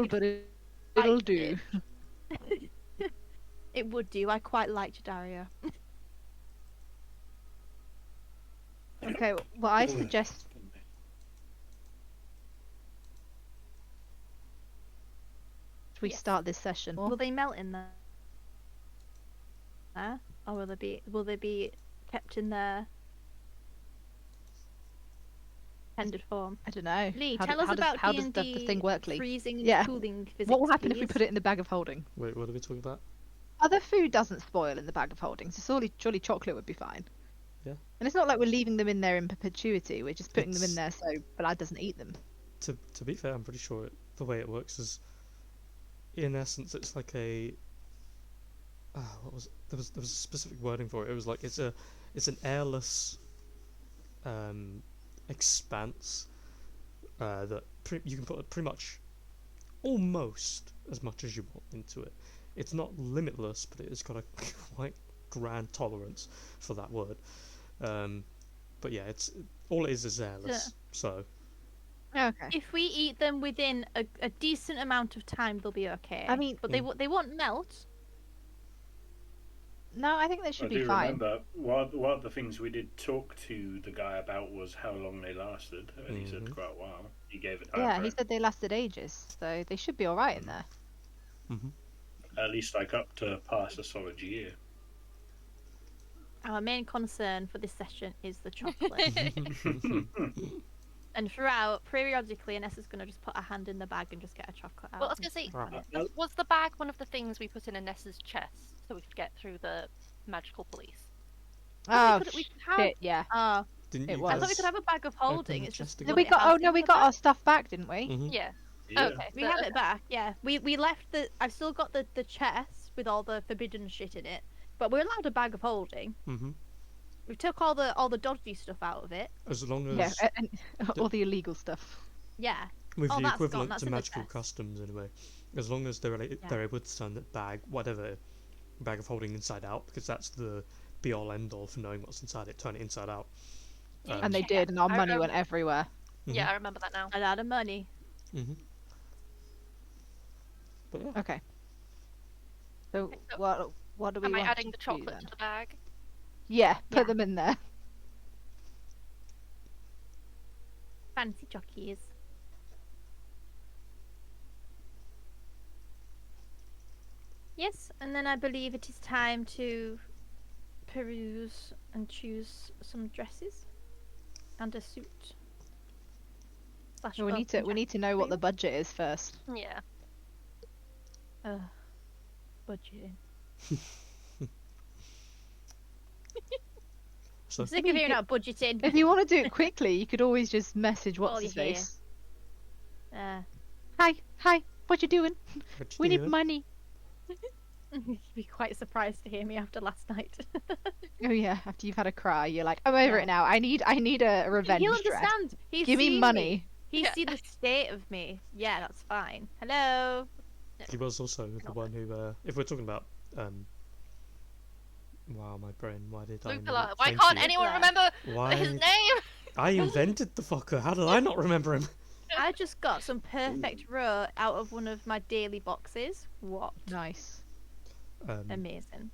simple, but it'll do. It would do. I quite liked Daria. Okay, well, I suggest we start this session. Will they melt in there? Or will they be kept in their tended form? I don't know. Lee, How tell do- us how does- about how does D&D the thing work, Lee? freezing and Yeah. cooling physics, What will happen if we please? put it in the bag of holding? Wait, what are we talking about? Other food doesn't spoil in the bag of holding, so surely chocolate would be fine. Yeah. And it's not like we're leaving them in there in perpetuity. We're just putting them in It's- there so Blood doesn't eat them. To be fair, I'm pretty sure the way it works is, in essence, it's like a. What was there was a specific wording for it. It was like it's an airless expanse that you can put pretty much almost as much as you want into it. It's not limitless, but it's got a quite grand tolerance for that word. But yeah, it's all it is airless. So. Okay. If we eat them within a decent amount of time, they'll be okay. I mean, but they won't melt. No, I think they should I be do fine. remember one of the things we did talk to the guy about was how long they lasted, and he said quite a while. He gave a time Yeah, frame. he said they lasted ages, so they should be all right in there. At least like up to past a solid year. Our main concern for this session is the chocolate. And throughout, periodically, Anessa's going to just put her hand in the bag and just get a chocolate out. Well, I was going to say, Right. was the bag one of the things we put in Nessa's chest so we could get through the magical police? Oh, we could have... shit, yeah. Oh, Didn't It you was. I thought we guys could have a bag of holding. open the It's chest just... again? We got. Oh no, we got our stuff back, didn't we? Yeah. Yeah. Okay. We have it back, yeah. We left the... I've still got the chest with all the forbidden shit in it, but we're allowed a bag of holding. We took all the dodgy stuff out of it. As long as Yeah, and all the illegal stuff. Yeah. with Oh, the that's gone, equivalent that's to in the magical chest. customs anyway, as long as they're able to turn that bag, whatever bag of holding inside out, because that's the be all end all for knowing what's inside it. Turn it inside out. And they did, and our I money went remember- everywhere. Yeah, I remember that now. A lot of money. But yeah. Okay. So so what do we Am I want adding to the do chocolate then? to the bag? Yeah, put Yeah. them in there. Fancy jockeys. Yes, and then I believe it is time to peruse and choose some dresses and a suit. Slash We need to know what the budget is first. Yeah. budgeting. So I'm sick of hearing about budgeting. If you want to do it quickly, you could always just message All what's you his hear. face. Hi, what you doing? what you We need doing? money. You'd be quite surprised to hear me after last night. Oh yeah, after you've had a cry, you're like, I'm over it now. I need a revenge He'll dress. understand. He's Give me seen money. He's Yeah. seen the state of me. Yeah, that's fine. Hello. He was also the one who, if we're talking about, wow, my brain. Why did I? Lupula. not Why thank can't you. anyone Lupula. remember Why? his name? I invented the fucker. How did I not remember him? I just got some perfect row out of one of my daily boxes. What? Nice. Amazing.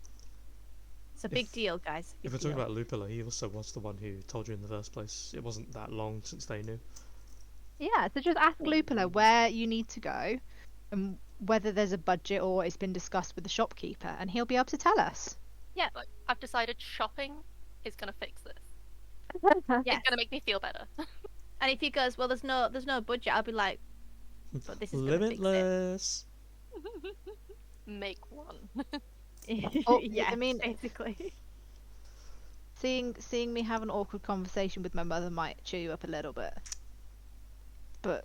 It's a big If- deal, guys. If Big we're talking deal. about Lupula, he also was the one who told you in the first place. It wasn't that long since they knew. Yeah, so just ask Lupula where you need to go and whether there's a budget or it's been discussed with the shopkeeper, and he'll be able to tell us. Like, I've decided shopping is gonna fix this. Yes. It's gonna make me feel better. And if he goes, well, there's no budget, I'll be like, but this is gonna fix it. Limitless. Make one. Oh, yeah, I mean- basically. Seeing me have an awkward conversation with my mother might cheer you up a little bit. But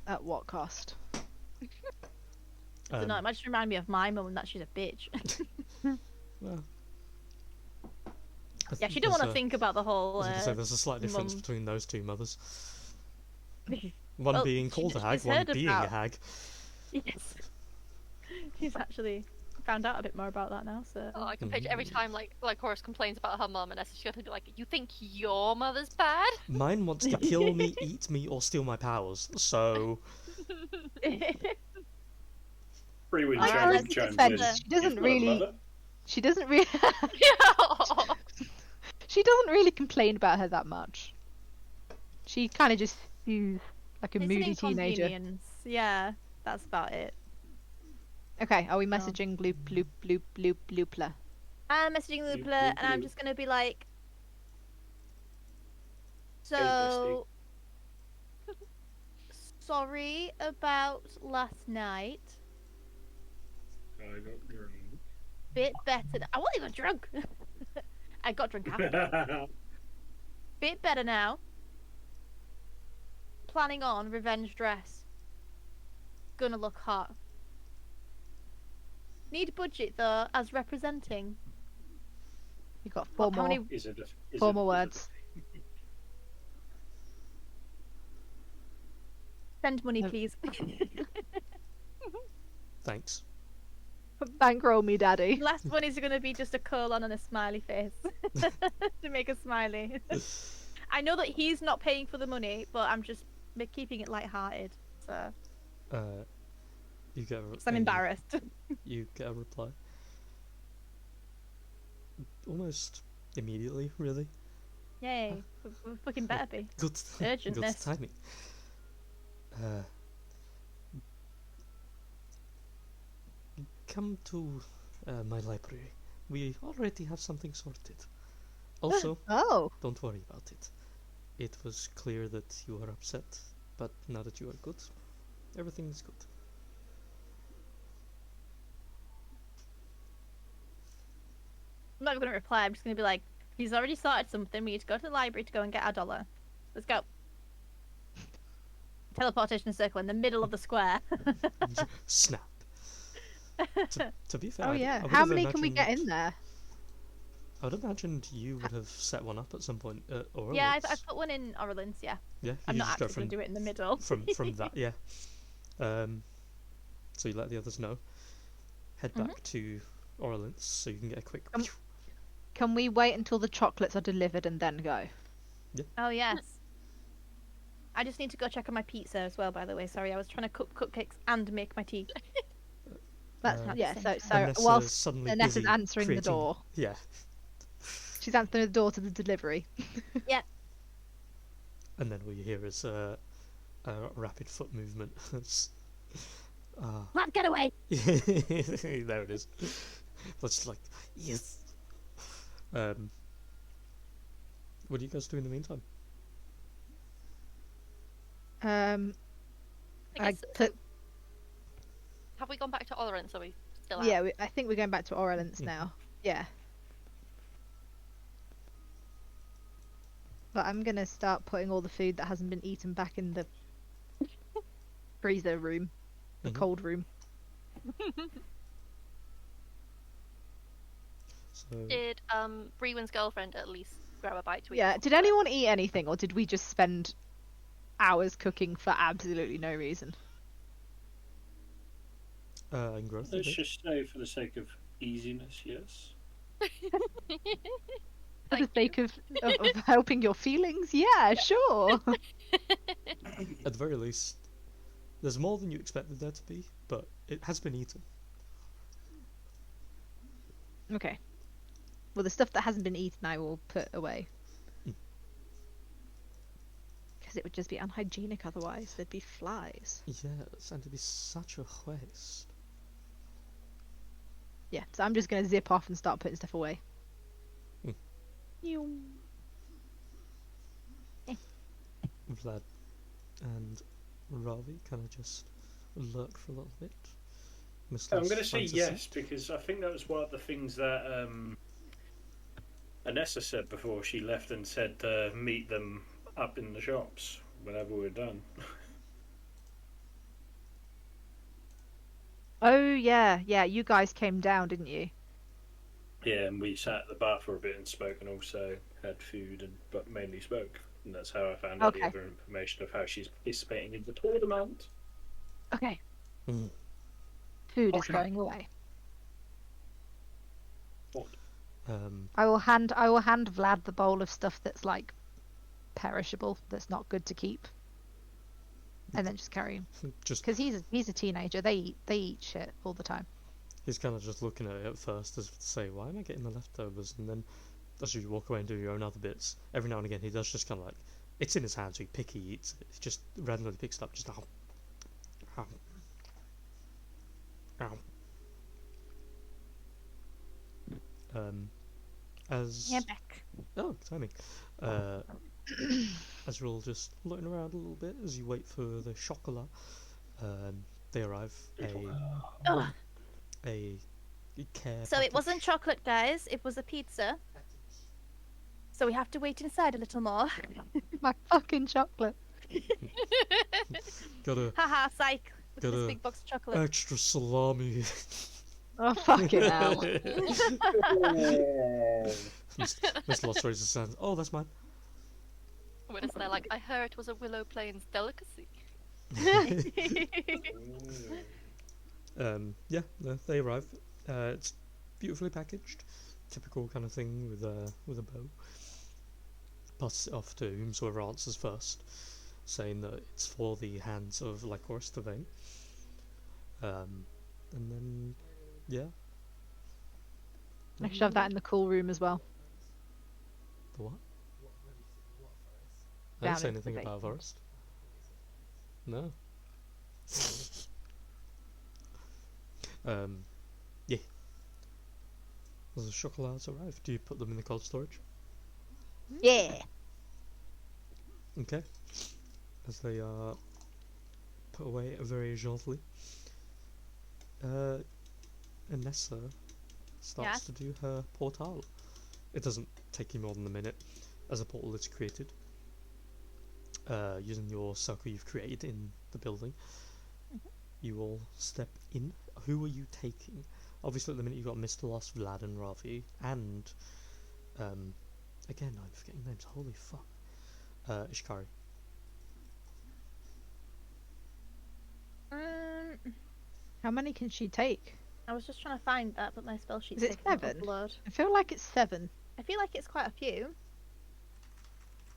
at what cost? I don't know, it might just remind me of my mum and that she's a bitch. Well, Yeah, she didn't want to think about the I whole. was gonna say there's a slight difference mum. between those two mothers. One Well, being called a hag, she's one heard being about- a hag. Yes. She's actually found out a bit more about that now, so. Oh, I can picture every time like Horace complains about her mum, and she's gonna be like, "You think your mother's bad?" Mine wants to kill me, eat me, or steal my powers. So Freewind Alright, chimes let's chimes defend in. her. She doesn't You've got a really. mother? She doesn't really. Yeah. She doesn't really complain about her that much. She kind of just seems like a It's an moody teenager. inconvenience. Yeah, that's about it. Okay, are we messaging Loopla? I'm messaging Bloop, Lupla, bloop, and I'm bloop. just gonna be like, Hey, bestie. so sorry about last night. I got drunk. Bit better. I wasn't even drunk. I got drunk after. Bit better now. Planning on revenge dress. Gonna look hot. Need budget though, as representing. You got four How more. many? Is it a, Four more words. Send money, No. please. Thanks. Bankroll me, daddy. Last one is gonna be just a colon and a smiley face to make a smiley. I know that he's not paying for the money, but I'm just keeping it light-hearted. So You get. I'm embarrassed. You get a reply. Almost immediately, really. Yay! We fucking better be. Good. Good Urgentness. timing. Come to my library. We already have something sorted. Also, Oh, don't worry about it. It was clear that you were upset, but now that you are good, everything is good. I'm not gonna reply. I'm just gonna be like, he's already started something. We need to go to the library to go and get our dollar. Let's go. Teleportation circle in the middle of the square. Snap. To be fair, oh I yeah. would How have many can we get imagined- in there? I would imagined you would have set one up at some point. Or Yeah, I else. put one in Orleans. Yeah, Yeah, you I'm not just go actually from gonna do it in the middle. from that. Yeah. So you let the others know. Head back to Orleans so you can get a quick. Can we wait until the chocolates are delivered and then go? Oh yes. I just need to go check on my pizza as well. By the way, sorry, I was trying to cook cupcakes and make my tea. That's Uh, yeah. So Vanessa's whilst suddenly Vanessa's busy answering the creating- door, Yeah. she's answering the door to the delivery. And then what you hear is a rapid foot movement. Lad, get away! There it is. That's just like, yes. What do you guys do in the meantime? I I guess, put have we gone back to Orleans? Or are we still out? yeah. I think we're going back to Orleans now. Yeah. But I'm gonna start putting all the food that hasn't been eaten back in the freezer room, the Mhm. cold room. So Did Brewin's girlfriend at least grab a bite to eat? Yeah. before Did we left? anyone eat anything, or did we just spend hours cooking for absolutely no reason? in growth, I Let's think. just say, for the sake of easiness, yes. For the sake of helping your feelings, yeah, sure. At the very least, there's more than you expected there to be, but it has been eaten. Okay. Well, the stuff that hasn't been eaten, I will put away. Because it would just be unhygienic otherwise. There'd be flies. Yes, and it'd be such a waste. Yeah, so I'm just going to zip off and start putting stuff away. Hmm. Ew. Vlad and Ravi kind of just lurk for a little bit. I'm going to say finds a yes, seat. because I think that was one of the things that Anessa said before she left and said meet them up in the shops whenever we're done. Oh, yeah, yeah, you guys came down, didn't you? Yeah, and we sat at the bar for a bit and spoke, and also had food, but mainly spoke. And that's how I found out the Okay. other information of how she's participating in the tournament. Okay. Mm. Food is Okay. going away. Um, I will hand Vlad the bowl of stuff that's like perishable, that's not good to keep. and then just carry him. Just Because he's a teenager. They eat shit all the time. he's kind of just looking at it at first as if to say, "Why am I getting the leftovers?" And then as you walk away and do your own other bits, every now and again he does just kind of like, it's in his hand, so he eats it. He just randomly picks it up, just ow, ow, ow. As Yeah, back. oh, timing. As you're all just looking around a little bit as you wait for the chocolat, they arrive. Oh, A care so it wasn't package. chocolate, guys. It was a pizza. So we have to wait inside a little more. My fucking chocolate. Got a Haha, psych. Look at Got this a big box of chocolate. extra salami. Oh fucking hell. Miss Lost raises his hand. Oh, that's mine. When it's there, like, I heard it was a Willow Plains delicacy. Yeah, they arrive. It's beautifully packaged, typical kind of thing with a bow. Pass it off to whomsoever answers first, saying that it's for the hands of Lycoris the Vain. And then, yeah. I should have that in the cool room as well. The what? I Down didn't say into the anything about basement. Forest. No. Yeah. As the chocolates arrive, do you put them in the cold storage? Yeah. Okay. As they are put away very gently, Anessa starts Yes? to do her portal. It doesn't take you more than a minute as a portal is created. Using your circle you've created in the building, you will step in. Who are you taking? Obviously, at the minute you've got Mr. Lost, Vlad, and Ravi, and again, I'm forgetting names. Holy fuck, Ishikari. How many can she take? I was just trying to find that, but my spell sheet's Is it taken up 7? upload. I feel like it's 7. I feel like it's quite a few.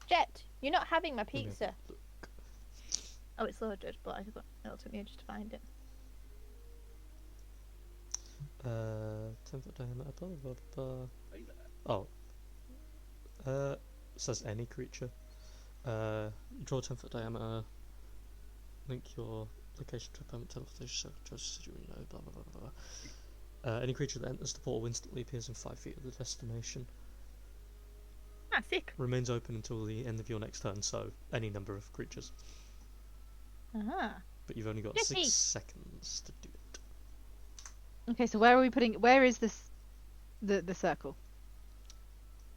Jet, you're not having my pizza. Oh, it's loaded, but I thought it took me ages to find it. 10-foot diameter. Blah, blah, blah. Oh. Says any creature. You draw 10-foot diameter. Link your location to a permanent teleportation circle. Just so you know. Blah blah blah blah. Any creature that enters the portal instantly appears in 5 feet of the destination. Ah, sick. Remains open until the end of your next turn. So any number of creatures. Ah. But you've only got Yippee. 6 seconds to do it. Okay, so where are we putting? Where is this? The circle.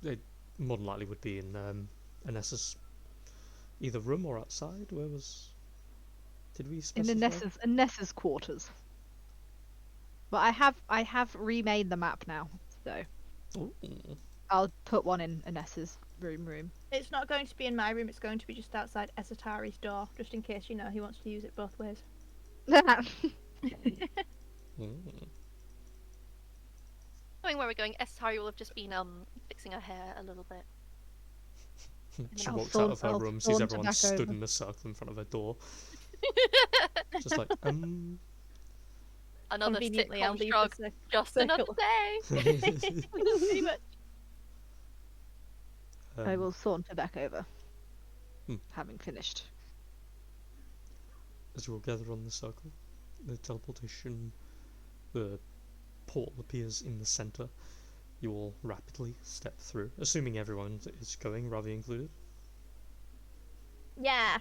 It more than likely would be in Anessa's either room or outside. Where was? Did we In specify? Nessa's quarters. But I have remade the map now, so Ooh. I'll put one in Nessa's room. It's not going to be in my room, it's going to be just outside Esatari's door, just in case, he wants to use it both ways. Knowing where we're going, Estari will have just been fixing her hair a little bit. She I'll walks out of her I'll room, sees saunter everyone back stood over. in a circle in front of her door. Just like, Another Conveniently, I'll sitcom leave shrug. the Just circle. another day. Pretty much. I will saunter back over, Hmm. having finished. As you all gather on the circle, the teleportation, the portal appears in the centre. You all rapidly step through, assuming everyone is going, Ravi included. Yeah.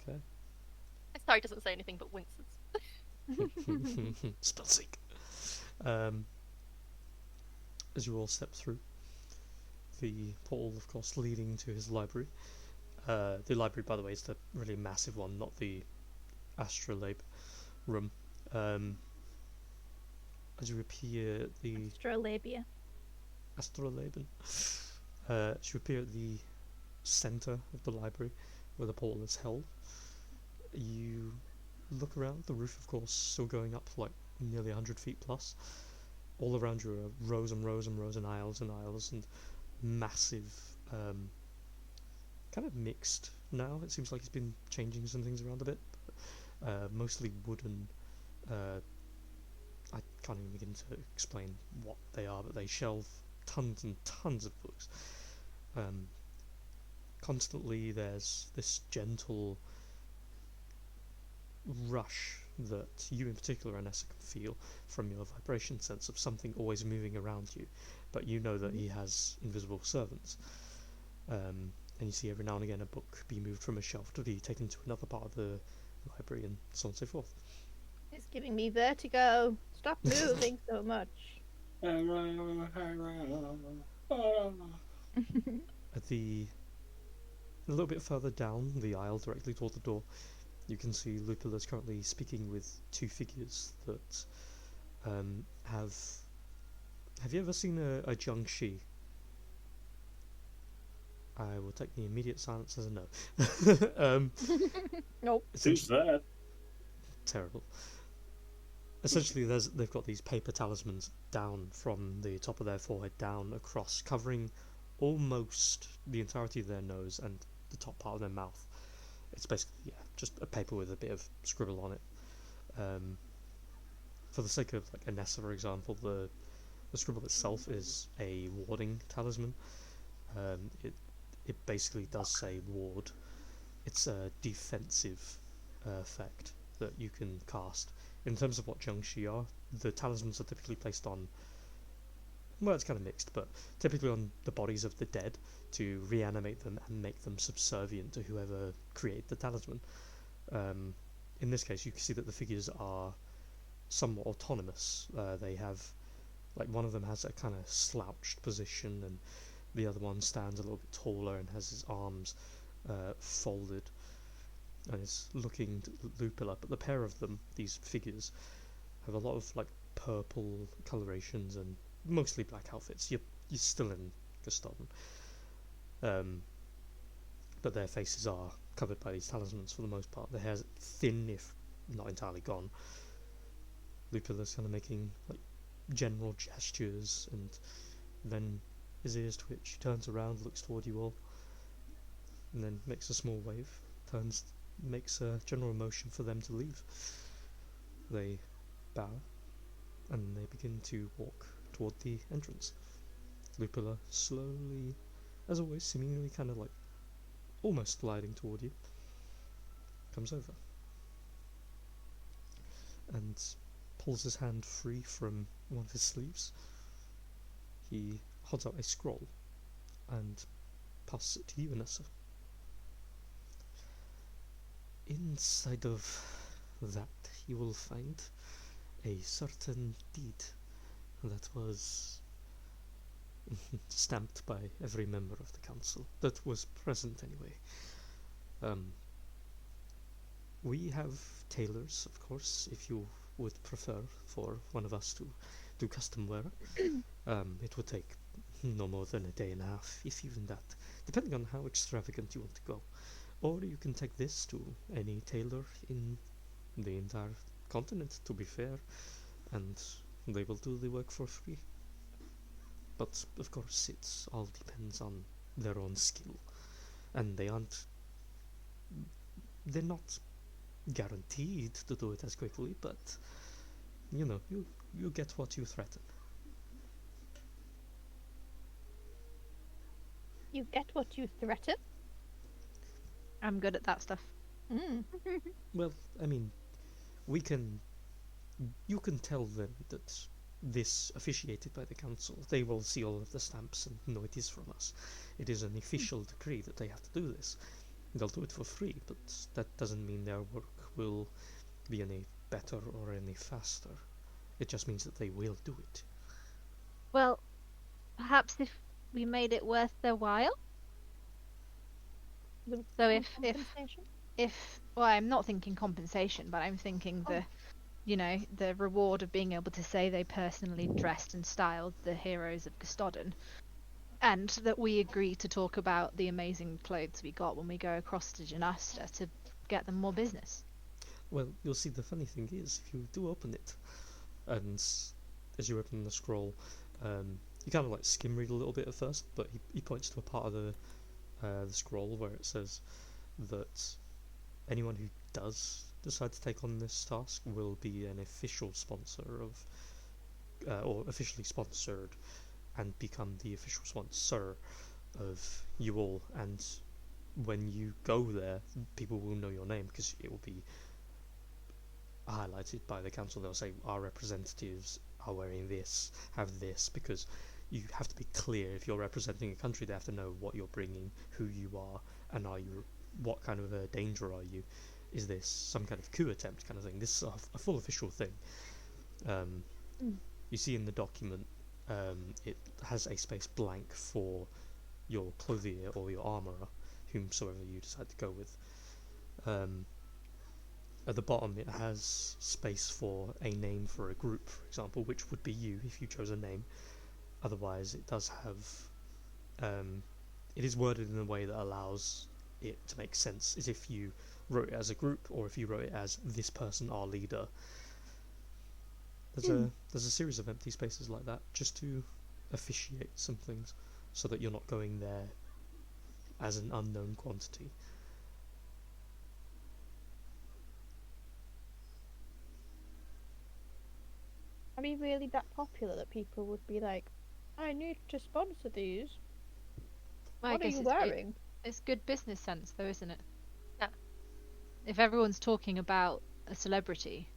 Okay. Estari doesn't say anything but winces. Spell seek. As you all step through, the portal, of course, leading to his library. The library, by the way, is the really massive one, not the astrolabe room. As you appear at the Astrolabia. astrolaben, as you appear at the centre of the library, where the portal is held. You look around. The roof, of course, still going up like nearly 100 feet plus. All around you are rows and rows and rows and aisles and massive kind of mixed now. It seems like he's been changing some things around a bit. Mostly wooden. I can't even begin to explain what they are, but they shelve tons and tons of books. Constantly there's this gentle rush that you in particular, Anessa, can feel from your vibration sense of something always moving around you, but you know that he has invisible servants. And you see every now and again a book be moved from a shelf to be taken to another part of the library, and so on and so forth. It's giving me vertigo. Stop moving so much. At the a little bit further down the aisle, directly toward the door, you can see Lupilla's currently speaking with two figures that have. Have you ever seen a Jiangshi? I will take the immediate silence as a no. Nope. Who's that? Terrible. Essentially, they've got these paper talismans down from the top of their forehead down across, covering almost the entirety of their nose and the top part of their mouth. It's basically just a paper with a bit of scribble on it. For the sake of like Anessa, for example, the scribble itself is a warding talisman. It basically does say ward. It's a defensive effect that you can cast. In terms of what Jiangshi are, the talismans are typically placed on, well, it's kind of mixed, but typically on the bodies of the dead to reanimate them and make them subservient to whoever created the talisman. In this case, you can see that the figures are somewhat autonomous. They have, like, one of them has a kind of slouched position, and the other one stands a little bit taller and has his arms folded and is looking to Lupilla. But the pair of them, these figures, have a lot of like purple colorations and mostly black outfits. You're still in Gustodon, but their faces are covered by these talismans for the most part. Their hair's thin, if not entirely gone. Lupilla's kind of making like general gestures, and then his ears twitch. He turns around, looks toward you all, and then makes a small wave. Makes a general motion for them to leave. They bow, and they begin to walk toward the entrance. Lupilla slowly, as always, seemingly kind of like almost gliding toward you, comes over and pulls his hand free from one of his sleeves. He holds out a scroll and passes it to you, Anessa. Inside of that you will find a certain deed that was stamped by every member of the council that was present anyway. We have tailors, of course, if you would prefer for one of us to do custom wear. It would take no more than a day and a half, if even that, depending on how extravagant you want to go. Or you can take this to any tailor in the entire continent, to be fair, and they will do the work for free. But of course it all depends on their own skill, and they're not guaranteed to do it as quickly, but you know, you get what you threaten. You get what you threaten? I'm good at that stuff. Well, I mean, you can tell them that this officiated by the council. They will see all of the stamps and know it is from us. It is an official decree that they have to do this. They'll do it for free, but that doesn't mean their work will be any better or any faster. It just means that they will do it. Well, perhaps if we made it worth their while. So if well, I'm not thinking compensation, but I'm thinking the reward of being able to say they personally dressed and styled the heroes of Gustodon, and that we agree to talk about the amazing clothes we got when we go across to Janasta to get them more business. Well, you'll see, the funny thing is, if you do open it, and as you open the scroll, you kind of like skim read a little bit at first, but he points to a part of the the scroll where it says that anyone who does decide to take on this task will be an official sponsor of, or officially sponsored, and become the official sponsor of you all. And when you go there, people will know your name because it will be highlighted by the council. They'll say our representatives are wearing this, have this, because you have to be clear. If you're representing a country, they have to know what you're bringing, who you are, and what kind of a danger are you. Is this some kind of coup attempt kind of thing? This is a full official thing. You see in the document, it has a space blank for your clothier or your armourer, whomsoever you decide to go with. At the bottom it has space for a name for a group, for example, which would be you if you chose a name. Otherwise it does have, it is worded in a way that allows it to make sense, as if you wrote it as a group or if you wrote it as this person our leader. There's a series of empty spaces like that just to officiate some things, so that you're not going there as an unknown quantity. Are we really that popular that people would be like, I need to sponsor these? Well, What are you wearing? It's good business sense, though, isn't it? Yeah. If everyone's talking about a celebrity,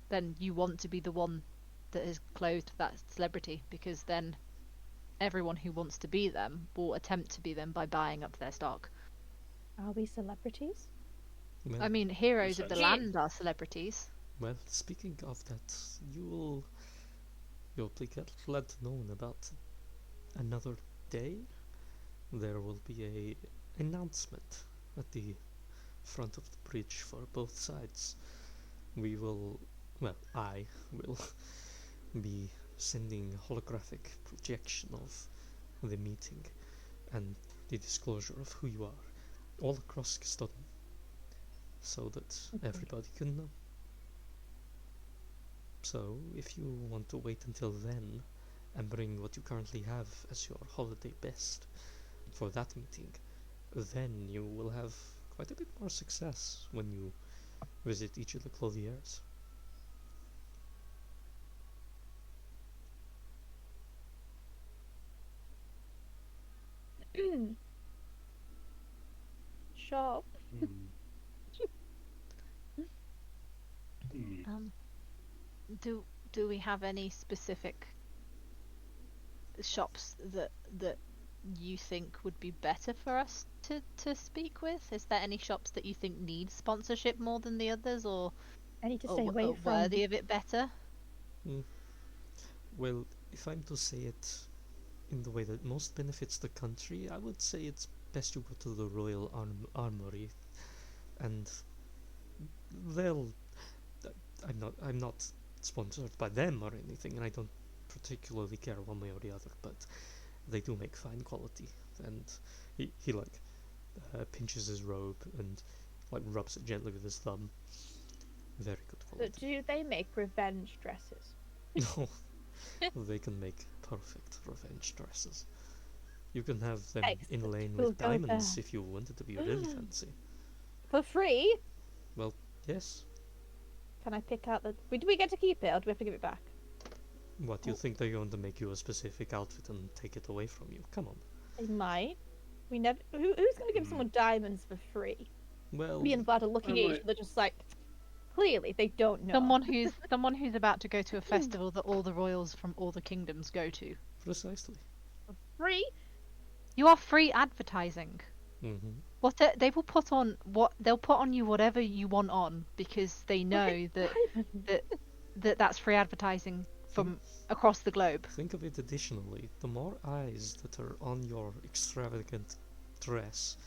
then you want to be the one that has clothed that celebrity, because then everyone who wants to be them will attempt to be them by buying up their stock. Are we celebrities? Well, I mean, heroes of the Gee. land are celebrities. well, speaking of that, you'll be glad to know about another day. There will be a announcement at the front of the bridge for both sides. I will be sending a holographic projection of the meeting and the disclosure of who you are all across Custodon, so that everybody can know. So if you want to wait until then and bring what you currently have as your holiday best for that meeting, then you will have quite a bit more success when you visit each of the clothiers. Sure. Do we have any specific shops that you think would be better for us to speak with? Is there any shops that you think need sponsorship more than the others, or I need to stay or away from. worthy of it better? Well, if I'm to say it in the way that most benefits the country, I would say it's best you go to the Royal Armory, and they'll. I'm not sponsored by them or anything, and I don't particularly care one way or the other, but they do make fine quality. And he pinches his robe and like rubs it gently with his thumb. Very good But quality. do they make revenge dresses? No, they can make perfect revenge dresses. You can have them Excellent. inlaid We'll with go diamonds there. if you want it to be really fancy. For free? Well, yes. Can I pick out the... Do we get to keep it, or do we have to give it back? What, you think they're going to make you a specific outfit and take it away from you? Come on. They might. We never... Who's going to give someone diamonds for free? Well, Me and Vlad are looking at each other just like... Clearly, they don't know. Someone who's about to go to a festival that all the royals from all the kingdoms go to. precisely. Free? You are free advertising. Mm-hmm. They will put on they'll put on you whatever you want on, because they know that's free advertising from across the globe. Think of it additionally. The more eyes that are on your extravagant dress,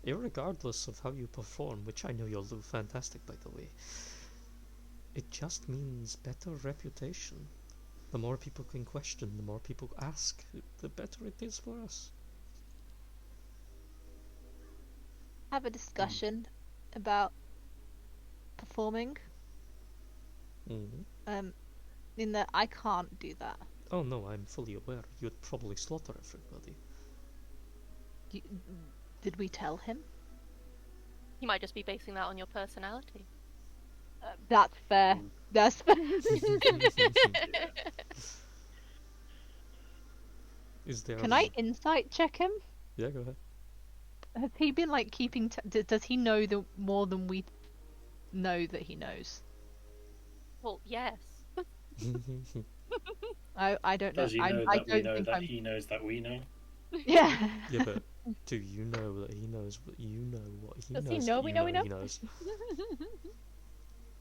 irregardless of how you perform, which I know you'll do fantastic by the way, it just means better reputation. The more people can question, the more people ask, the better it is for us. Have a discussion about performing. Mm-hmm. In that I can't do that. Oh no, I'm fully aware. You'd probably slaughter everybody. Did we tell him? He might just be basing that on your personality. That's fair. Mm. That's fair. Yeah. Is there? Can I insight check him? Yeah, go ahead. Has he been like keeping? Does he know the more than we know that he knows? Well, yes. I don't know. Does he know I that we don't know think that I'm. he knows that we know? Yeah. Yeah, but do you know that he knows what you know what he Does knows he know that we you know we know? he knows?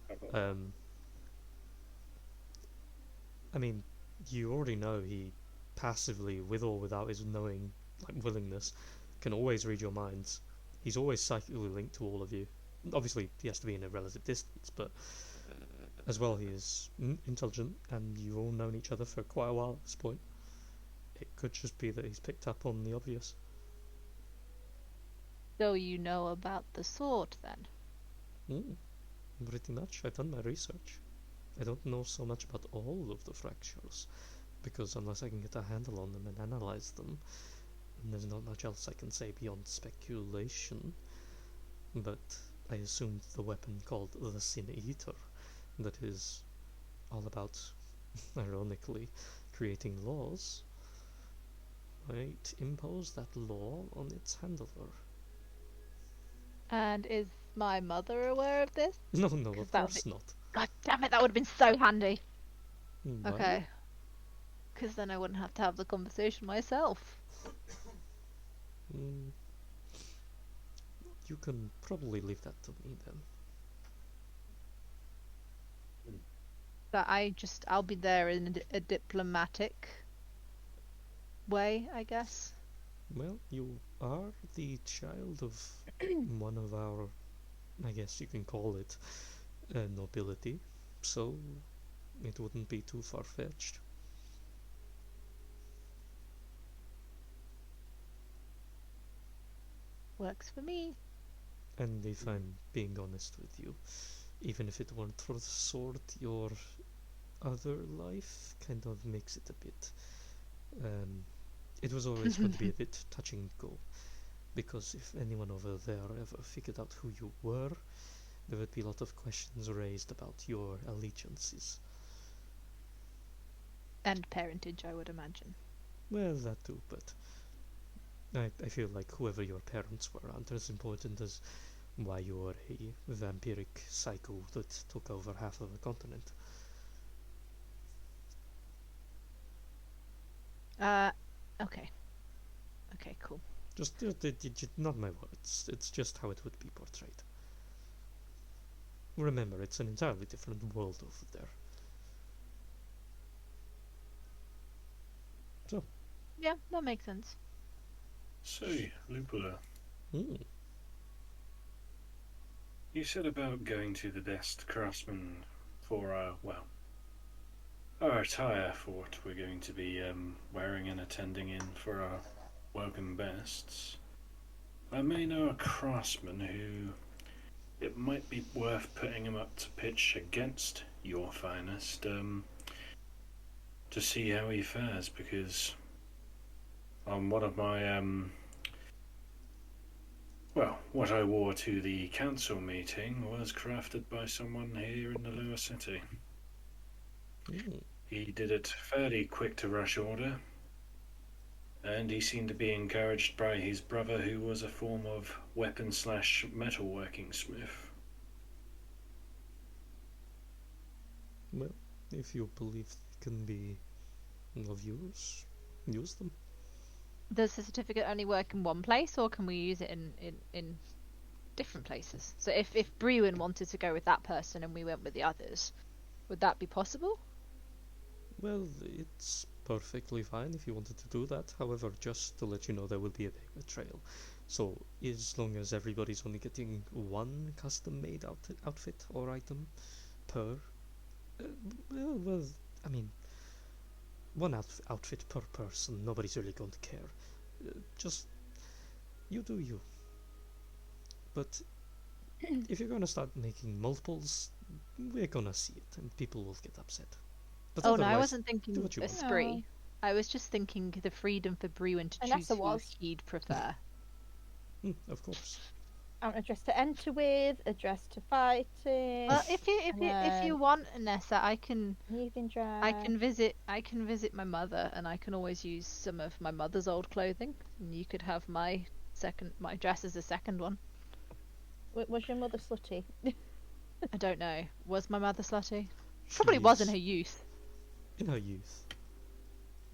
How about I mean, you already know he passively, with or without his knowing, like willingness, can always read your minds. He's always psychically linked to all of you. Obviously, he has to be in a relative distance, but as well, he is intelligent, and you've all known each other for quite a while at this point. It could just be that he's picked up on the obvious. So you know about the sword then? Pretty much. I've done my research. I don't know so much about all of the fractures, because unless I can get a handle on them and analyze them, there's not much else I can say beyond speculation. But I assumed the weapon called the Sin Eater, that is all about, ironically, creating laws, might impose that law on its handler. And is my mother aware of this? No, of that would course not. God damn it! That would have been so handy. Why? Okay. Because then I wouldn't have to have the conversation myself. You can probably leave that to me then. But I'll be there in a diplomatic way, I guess. Well, you are the child of one of our, I guess you can call it, nobility, so it wouldn't be too far-fetched. Works for me. And if I'm being honest with you, even if it weren't for the sword, your other life kind of makes it a bit... it was always going to be a bit touch and go, because if anyone over there ever figured out who you were, there would be a lot of questions raised about your allegiances. And parentage, I would imagine. Well, that too, but I feel like whoever your parents were aren't as important as why you're a vampiric psycho that took over half of a continent. Okay. Okay, cool. Just not my words, it's just how it would be portrayed. Remember, it's an entirely different world over there. So. Yeah, that makes sense. So, Lupula, Mm. you said about going to the best craftsman for our attire for what we're going to be wearing and attending in for our welcome bests. I may know a craftsman who it might be worth putting him up to pitch against your finest to see how he fares, because on one of my what I wore to the council meeting was crafted by someone here in the lower city. He did it fairly quick to rush order, and he seemed to be encouraged by his brother, who was a form of weapon/metalworking smith. Well, if you believe they can be of use, use them. Does the certificate only work in one place, or can we use it in different places? So if Brewin wanted to go with that person and we went with the others, would that be possible? Well, it's perfectly fine if you wanted to do that. However, just to let you know, there will be a paper trail. So, as long as everybody's only getting one custom-made outfit or item per... well, I mean, one outfit per person, nobody's really going to care. Just, you do you. But if you're gonna start making multiples, we're gonna see it, and people will get upset. But Oh no, I otherwise, wasn't thinking do what you a want. spree. I was just thinking the freedom for Brewin to choose Vanessa who was. he'd prefer. Of course. I want a dress to enter with, a dress to fight in, Well, if you want, Nessa, I can an evening dress. visit my mother, and I can always use some of my mother's old clothing. And you could have my dress as a second one. Was your mother slutty? I don't know. Was my mother slutty? She Probably was in is her youth. in her youth.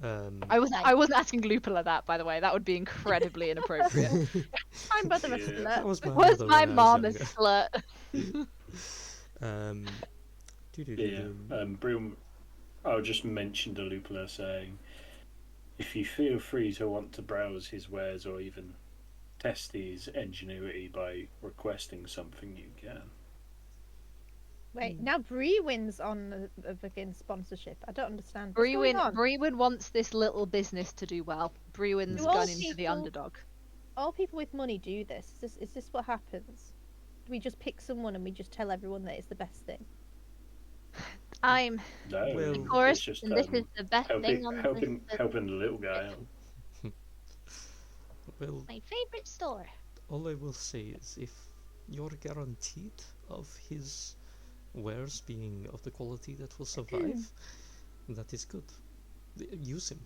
I wasn't asking Lupula that, by the way. That would be incredibly inappropriate. My mother was Yeah. slut. That was my Was mother my when I mom a was younger. slut? Um, Yeah. doo-doo-doo-doo. Brim, I'll just mention to Lupula saying, if you feel free to want to browse his wares or even test his ingenuity by requesting something, you can. Wait, now Bree wins on a fucking sponsorship. I don't understand. What's going on? Brewin wants this little business to do well. Brewin's Do all gone into the people- underdog. All people with money do this. Is this what happens? Do we just pick someone and we just tell everyone that it's the best thing? I'm No, Well- the chorus, it's just and this is the best thing on helping the little guy. Well, my favorite store. all I will say is if you're guaranteed of his wares being of the quality that will survive, that is good. Use him.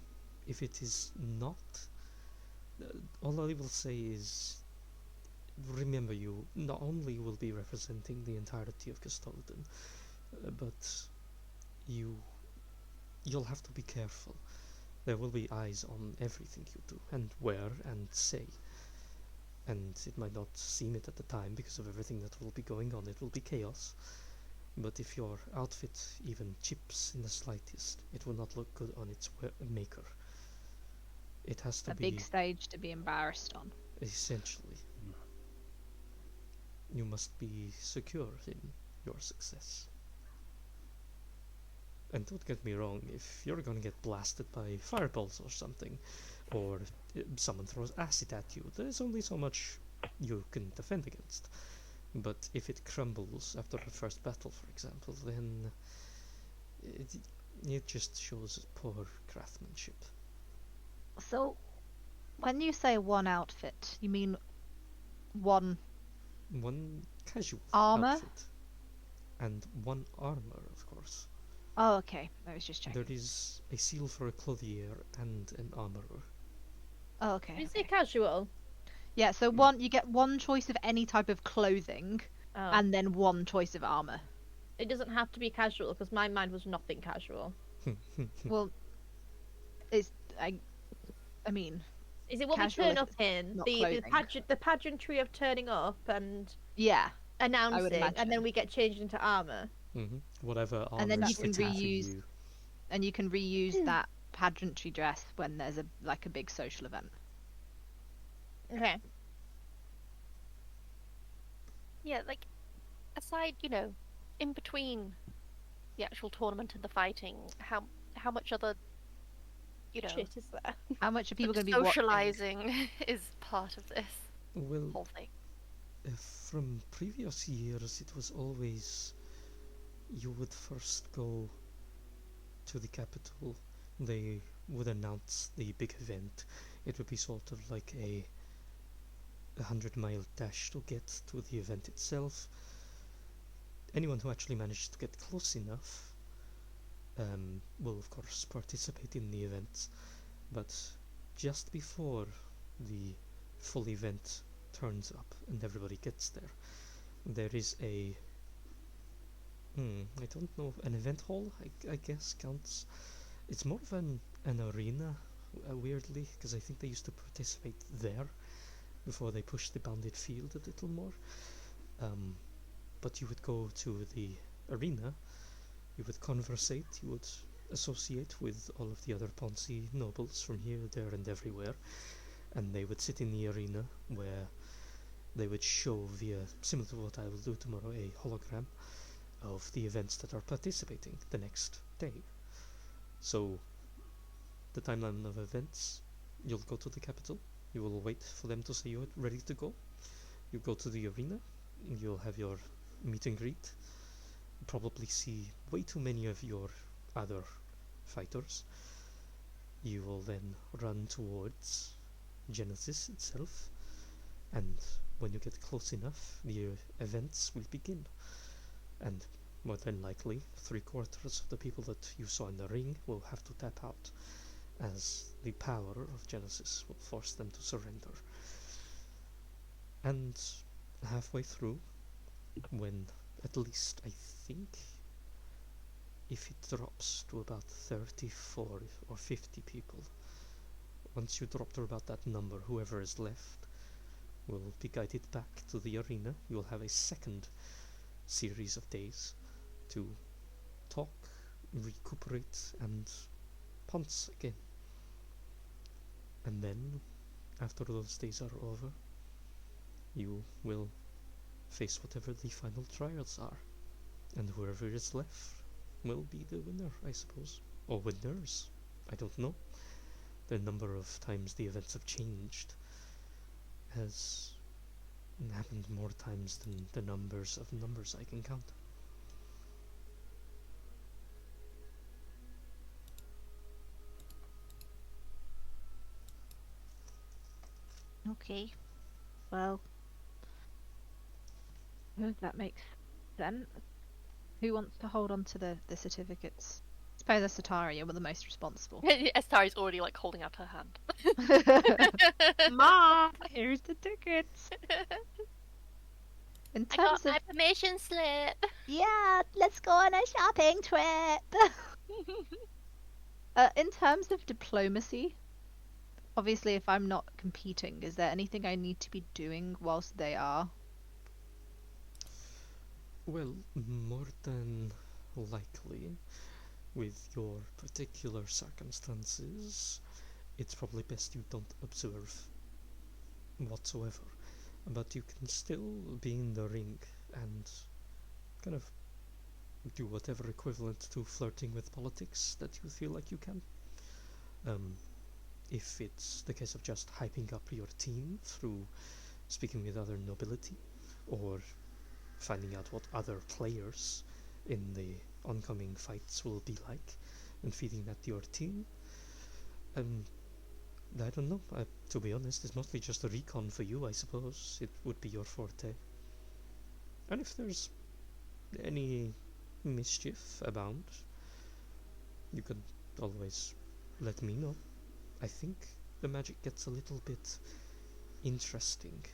If it is not, all I will say is remember you not only will be representing the entirety of Custodon, but you'll have to be careful. There will be eyes on everything you do and wear and say. And it might not seem it at the time because of everything that will be going on. It will be chaos. But if your outfit even chips in the slightest, it will not look good on its maker. It has to A be big stage to be embarrassed on. essentially. You must be secure in your success. And don't get me wrong, if you're gonna get blasted by fireballs or something, or someone throws acid at you, there's only so much you can defend against. But if it crumbles after the first battle, for example, then it just shows poor craftsmanship. So, when you say one outfit, you mean one One casual Armor? outfit. And one armor, of course. Oh, okay. I was just checking. There is a seal for a clothier and an armorer. Oh, okay. Is okay. it casual? Yeah, so you get one choice of any type of clothing, Oh. and then one choice of armor. It doesn't have to be casual because my mind was nothing casual. Well, it's I mean, Is it what we Casual turn if up in? not The clothing. the pageantry of turning up and yeah, announcing, and imagine. then we get changed into armor. Whatever armor And then you is can fitting for reuse- you. and you can reuse that pageantry dress when there's a big social event. Okay. Yeah, like aside, in between the actual tournament and the fighting, how much other, Shit is there? How much are people sort going of to be watching? socializing is part of this Well, whole thing? from previous years, it was always you would first go to the capital. They would announce the big event. It would be sort of like a 100-mile dash to get to the event itself. Anyone who actually managed to get close enough will of course participate in the event, but just before the full event turns up and everybody gets there, there is a I don't know, an event hall, I guess counts. It's more of an arena, weirdly, because I think they used to participate there before they pushed the bounded field a little more. But you would go to the arena, you would conversate, you would associate with all of the other Ponzi nobles from here, there, and everywhere, and they would sit in the arena where they would show via, similar to what I will do tomorrow, a hologram of the events that are participating the next day. So, the timeline of events, you'll go to the capital, you will wait for them to say you're ready to go, you go to the arena, you'll have your meet and greet, probably see way too many of your other fighters. You will then run towards Genesis itself, And when you get close enough, the events will begin. And more than likely, 3/4 of the people that you saw in the ring will have to tap out, as the power of Genesis will force them to surrender. And halfway through, when at least I think if it drops to about 34 or 50 people, once you drop to about that number, whoever is left will be guided back to the arena. You will have a second series of days to talk, recuperate, and ponce again. And then, after those days are over, you will face whatever the final trials are, and whoever is left will be the winner, I suppose. Or winners, I don't know. The number of times the events have changed has happened more times than the numbers of numbers I can count. Okay. Well, that makes sense. Who wants to hold on to the certificates? I suppose Asataria were the most responsible. Estari's already like holding out her hand. Mom, here's the tickets. In I got terms of my permission slip. yeah, let's go on a shopping trip. In terms of diplomacy, obviously, if I'm not competing, is there anything I need to be doing whilst they are? Well, more than likely, with your particular circumstances, it's probably best you don't observe whatsoever. But you can still be in the ring and kind of do whatever equivalent to flirting with politics that you feel like you can. If it's the case of just hyping up your team through speaking with other nobility, or finding out what other players in the oncoming fights will be like, and feeding that to your team. I don't know, to be honest, it's mostly just a recon for you, I suppose. It would be your forte. And if there's any mischief abound, you could always let me know. I think the magic gets a little bit interesting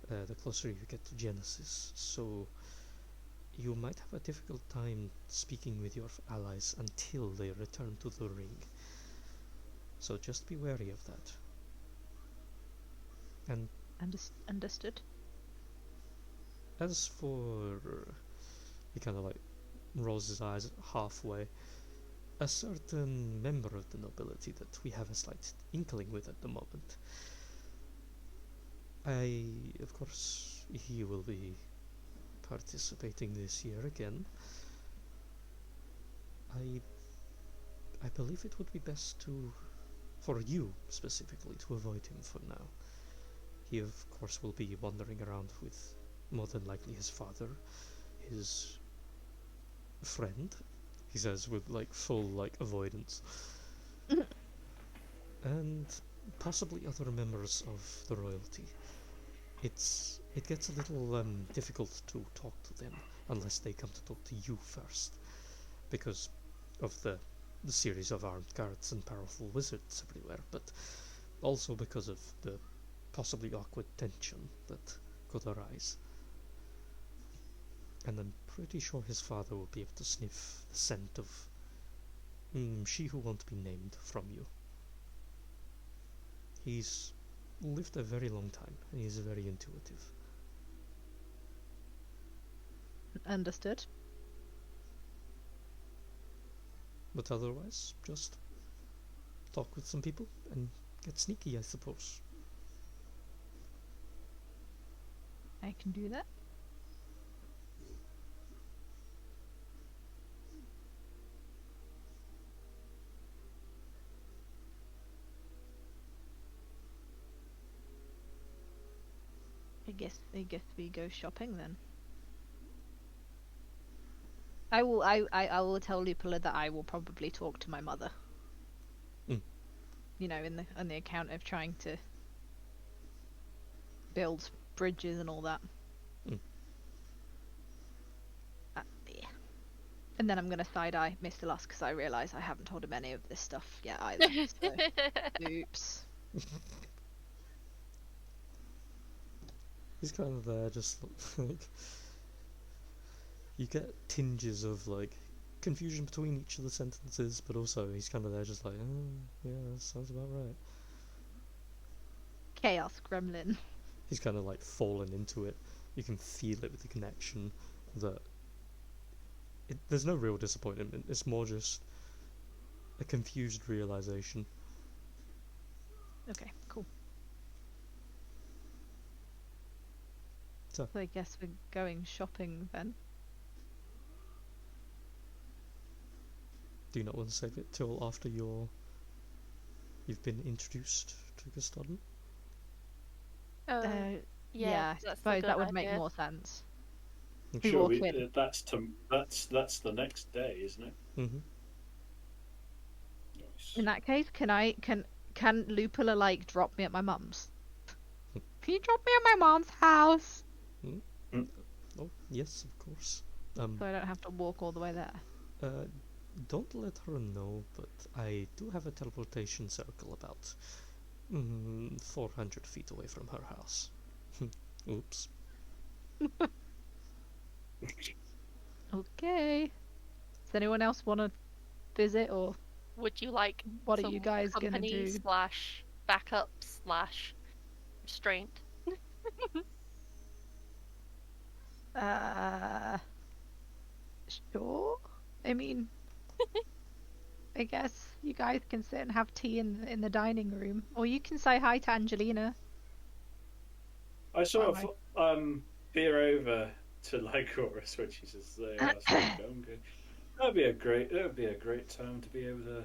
the closer you get to Genesis, so you might have a difficult time speaking with your allies until they return to the ring. So just be wary of that. And Understood. as for... He kind of like rolls his eyes halfway. A certain member of the nobility that we have a slight inkling with at the moment. Of course, he will be participating this year again. I believe it would be best for you specifically, to avoid him for now. He of course will be wandering around with more than likely his father, his friend, he says with like full like avoidance, and possibly other members of the royalty. It gets a little difficult to talk to them unless they come to talk to you first, because of the series of armed guards and powerful wizards everywhere, but also because of the possibly awkward tension that could arise. And I'm pretty sure his father will be able to sniff the scent of she who won't be named from you. He's lived a very long time and he's very intuitive. Understood. But otherwise, just talk with some people and get sneaky, I suppose. I can do that. I guess we go shopping then. I will tell Lupola that I will probably talk to my mother. Mm. You know, on the account of trying to build bridges and all that. Mm. Yeah. And then I'm gonna side eye Mr. Lusk because I realise I haven't told him any of this stuff yet either. So, oops. He's kind of there, just like you get tinges of like confusion between each of the sentences, but also he's kind of there, just like, oh, yeah, that sounds about right. Chaos gremlin. He's kind of like fallen into it. You can feel it with the connection that there's no real disappointment. It's more just a confused realization. Okay, cool. So I guess we're going shopping then. do you not want to save it till after you've been introduced to Gustodon? Yeah, yeah, I that's a suppose good that would make idea. more sense. I'm We sure. walk in. That's the next day, isn't it? Mm-hmm. Nice. In that case, can Lupula like drop me at my mum's? Can you drop me at my mom's house Oh, yes, of course. so I don't have to walk all the way there? Don't let her know, but I do have a teleportation circle about 400 feet away from her house. Oops. Okay. Does anyone else want to visit, or Would you like what are some you guys gonna company do? slash backup slash restraint? Sure. I mean, I guess you guys can sit and have tea in the dining room, or you can say hi to Angelina. I sort Bye. of veer over to Lycoris when she says they are so younger. That would be a great time to be able to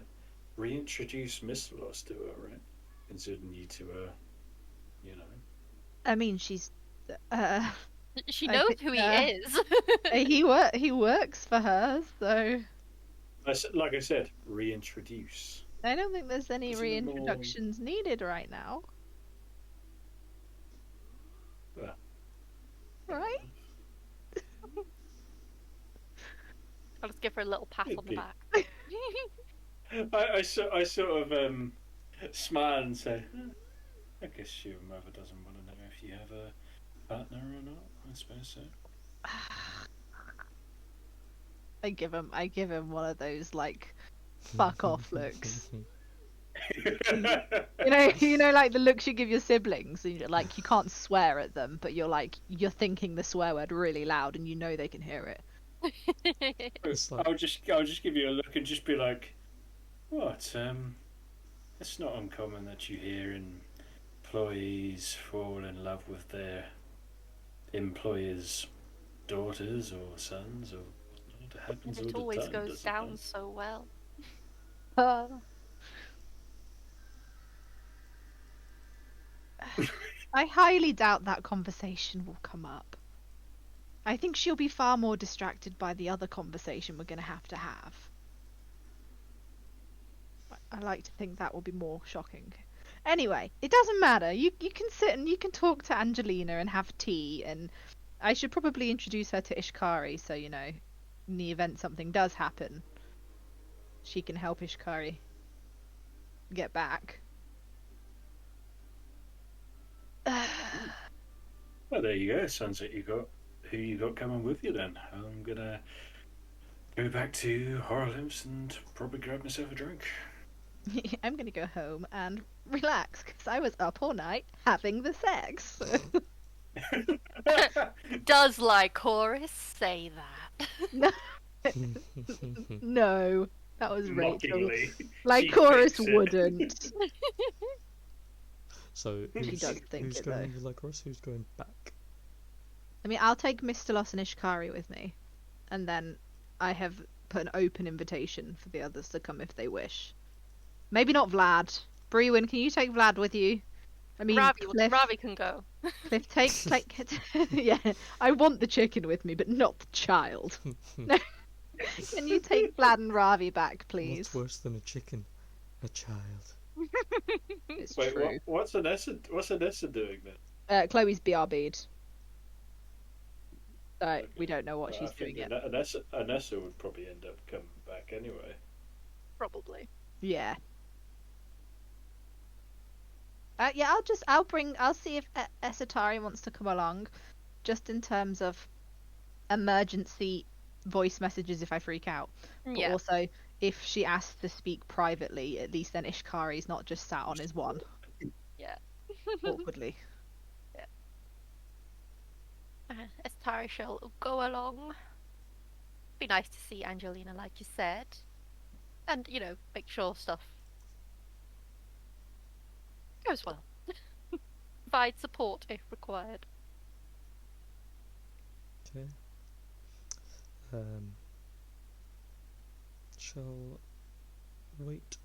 reintroduce Mr. Lost to her, right? Considering you two are, you know. I mean, she's. She I knows think, who he is. he works for her, so Like I said, reintroduce. I don't think there's any Is it more- reintroductions needed right now, Well, right? I'll just give her a little pat on the Maybe. back. I sort of smile and say, I guess your mother doesn't want to know if you have a partner or not. I suppose so. I give him one of those like fuck off looks. You know, like the looks you give your siblings, and you're like you can't swear at them, but you're thinking the swear word really loud, and you know they can hear it. It's like- I'll just give you a look and just be like, what? It's not uncommon that you hear employees fall in love with their employers' daughters or sons, or whatnot. It happens And it all the always time. goes doesn't down it? so well. I highly doubt that conversation will come up. I think she'll be far more distracted by the other conversation we're going to have. I like to think that will be more shocking. Anyway, it doesn't matter. You can sit and you can talk to Angelina and have tea, and I should probably introduce her to Ishkari, so you know, in the event something does happen, she can help Ishkari get back. Well, there you go. Sounds like you got who you got coming with you. Then I'm gonna go back to Harlem's and probably grab myself a drink. I'm gonna go home and relax because I was up all night having the sex. Does Lycoris say that? No, that was Rachel. Mockingly, Lycoris she fakes it. wouldn't. So She who's, does think who's it, going though. with Lycoris? Who's going back? I mean, I'll take Mr. Loss and Ishkari with me, and then I have put an open invitation for the others to come if they wish. Maybe not Vlad. Brewin, can you take Vlad with you? I mean, Ravi can go. Cliff, yeah, I want the chicken with me, but not the child. No. Can you take Vlad and Ravi back, please? What's worse than a chicken? A child. It's Wait, true. what's Anessa doing then? Chloe's BRB'd. So Okay. we don't know what Well, she's I think doing yet. Anessa would probably end up coming back anyway. Probably. Yeah. Yeah, I'll see if Esatari wants to come along, just in terms of emergency voice messages if I freak out. But Yeah. also, if she asks to speak privately, at least then Ishkari's not just sat on his one Yeah. awkwardly. As Tara shall go along. Be nice to see Angelina, like you said. And, make sure stuff goes well. Provide support if required. Okay. Shall wait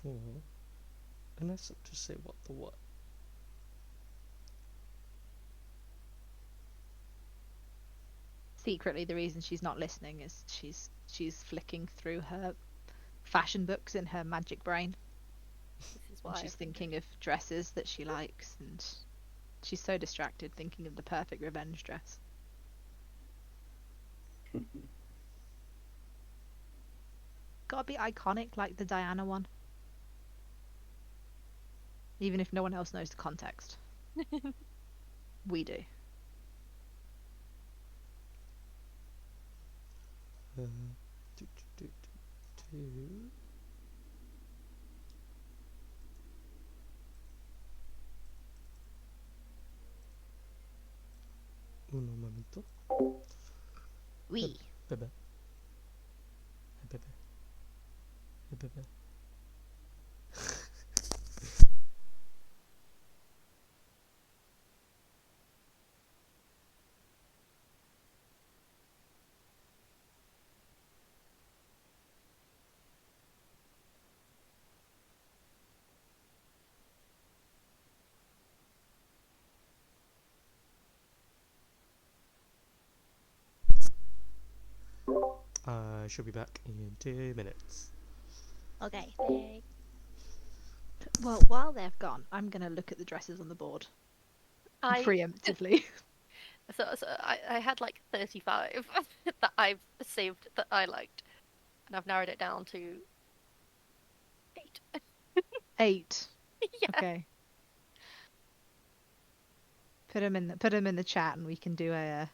for Anessa to say what the what. Secretly, the reason she's not listening is she's flicking through her fashion books in her magic brain. This is And why. she's thinking of dresses that she likes, and she's so distracted thinking of the perfect revenge dress. Gotta be iconic like the Diana one. Even if no one else knows the context. We do. Do, do, do, do. Uno momento. We. Bebe. Hey, bebe. Hey, bebe. I shall be back in 2 minutes. Okay. Hey. Well, while they've gone, I'm gonna look at the dresses on the board preemptively. So I had like 35 that I've saved that I liked, and I've narrowed it down to 8. 8. Yeah. Okay. Put them in the chat, and we can do a.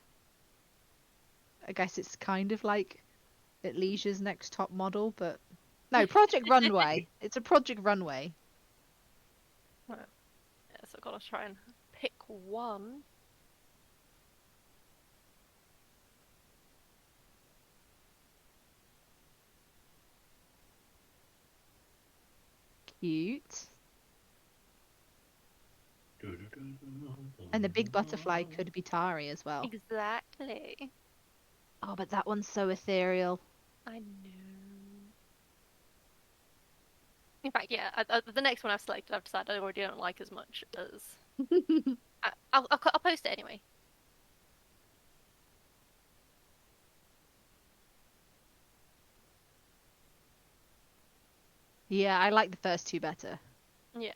I guess it's kind of like Atlesia's next top model, but no, Project Runway. It's a Project Runway. Yeah, so I've got to try and pick one. Cute. And the big butterfly could be Tari as well. Exactly. Oh, but that one's so ethereal. I know. In fact, yeah, the next one I've selected, I've decided I already don't like as much as. I'll post it anyway. Yeah, I like the first two better. Yeah.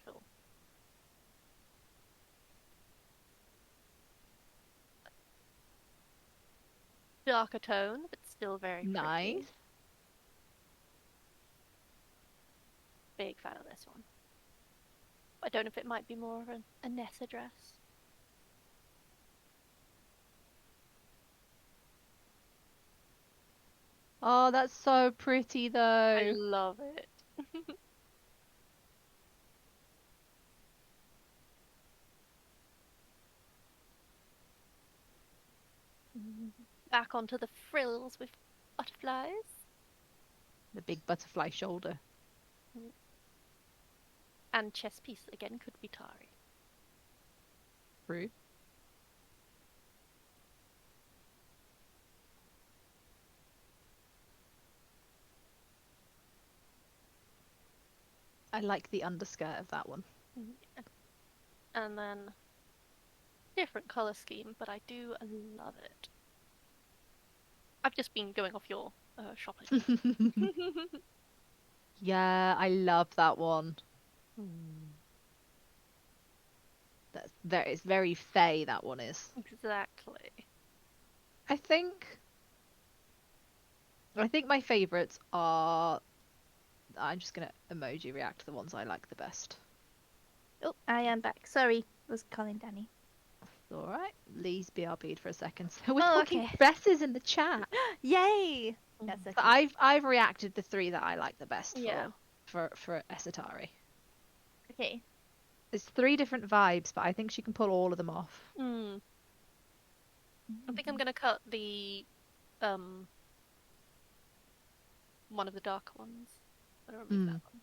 Cool. Darker tone, but still very Nice. pretty. Big fan of this one. I don't know if it might be more of a Nessa dress. Oh, that's so pretty I though. love it. Back onto the frills with butterflies. The big butterfly shoulder. And chest piece again could be Tari. True. I like the underskirt of that one. Yeah. And then different color scheme, but I do love it. I've just been going off your shopping. Yeah, I love that one. It's very fey, that one is. Exactly. I think my favourites are. I'm just gonna emoji react to the ones I like the best. Oh, I am back. Sorry, was calling Danny. All right, Lee's BRB'd for a second. So we're Oh, talking okay. dresses in the chat. Yay! That's so So cute. I've reacted the 3 that I like the best Yeah. for Esatari. Okay. There's 3 different vibes, but I think she can pull all of them off. I think I'm gonna cut the one of the darker ones. I'm gonna remove that one.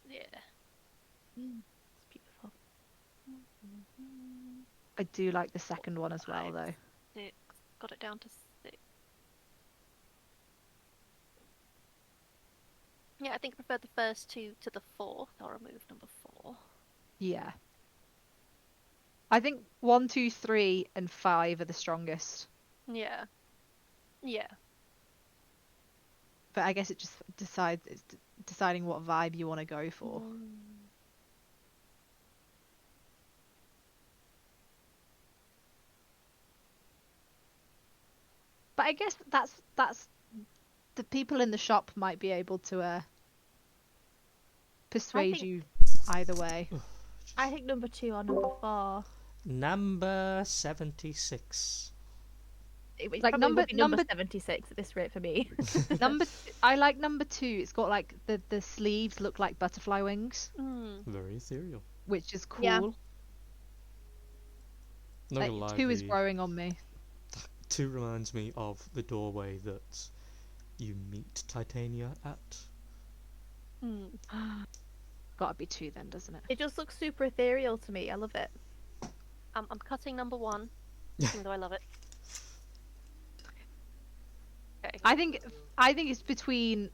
Yeah. It's beautiful. I do like the second one as well, 5, though. 6. Got it down to 6. Yeah, I think I prefer the first 2 to the 4th. I'll remove number 4. Yeah. I think 1, 2, 3, and 5 are the strongest. Yeah. Yeah. But I guess it just it's deciding what vibe you want to go for. But I guess that's the people in the shop might be able to persuade think- you either way. I think number 2 or number 4. Number 76. It Like probably would be number number 76 at this rate for me. I like number 2. It's got like the sleeves look like butterfly wings, Very ethereal. which is cool. Yeah. Not gonna lie, 2 is the growing on me. 2 reminds me of the doorway that you meet Titania at. Gotta be 2 then, doesn't it? It just looks super ethereal to me. I love it. I'm cutting number 1, even though I love it. Okay. I think it's between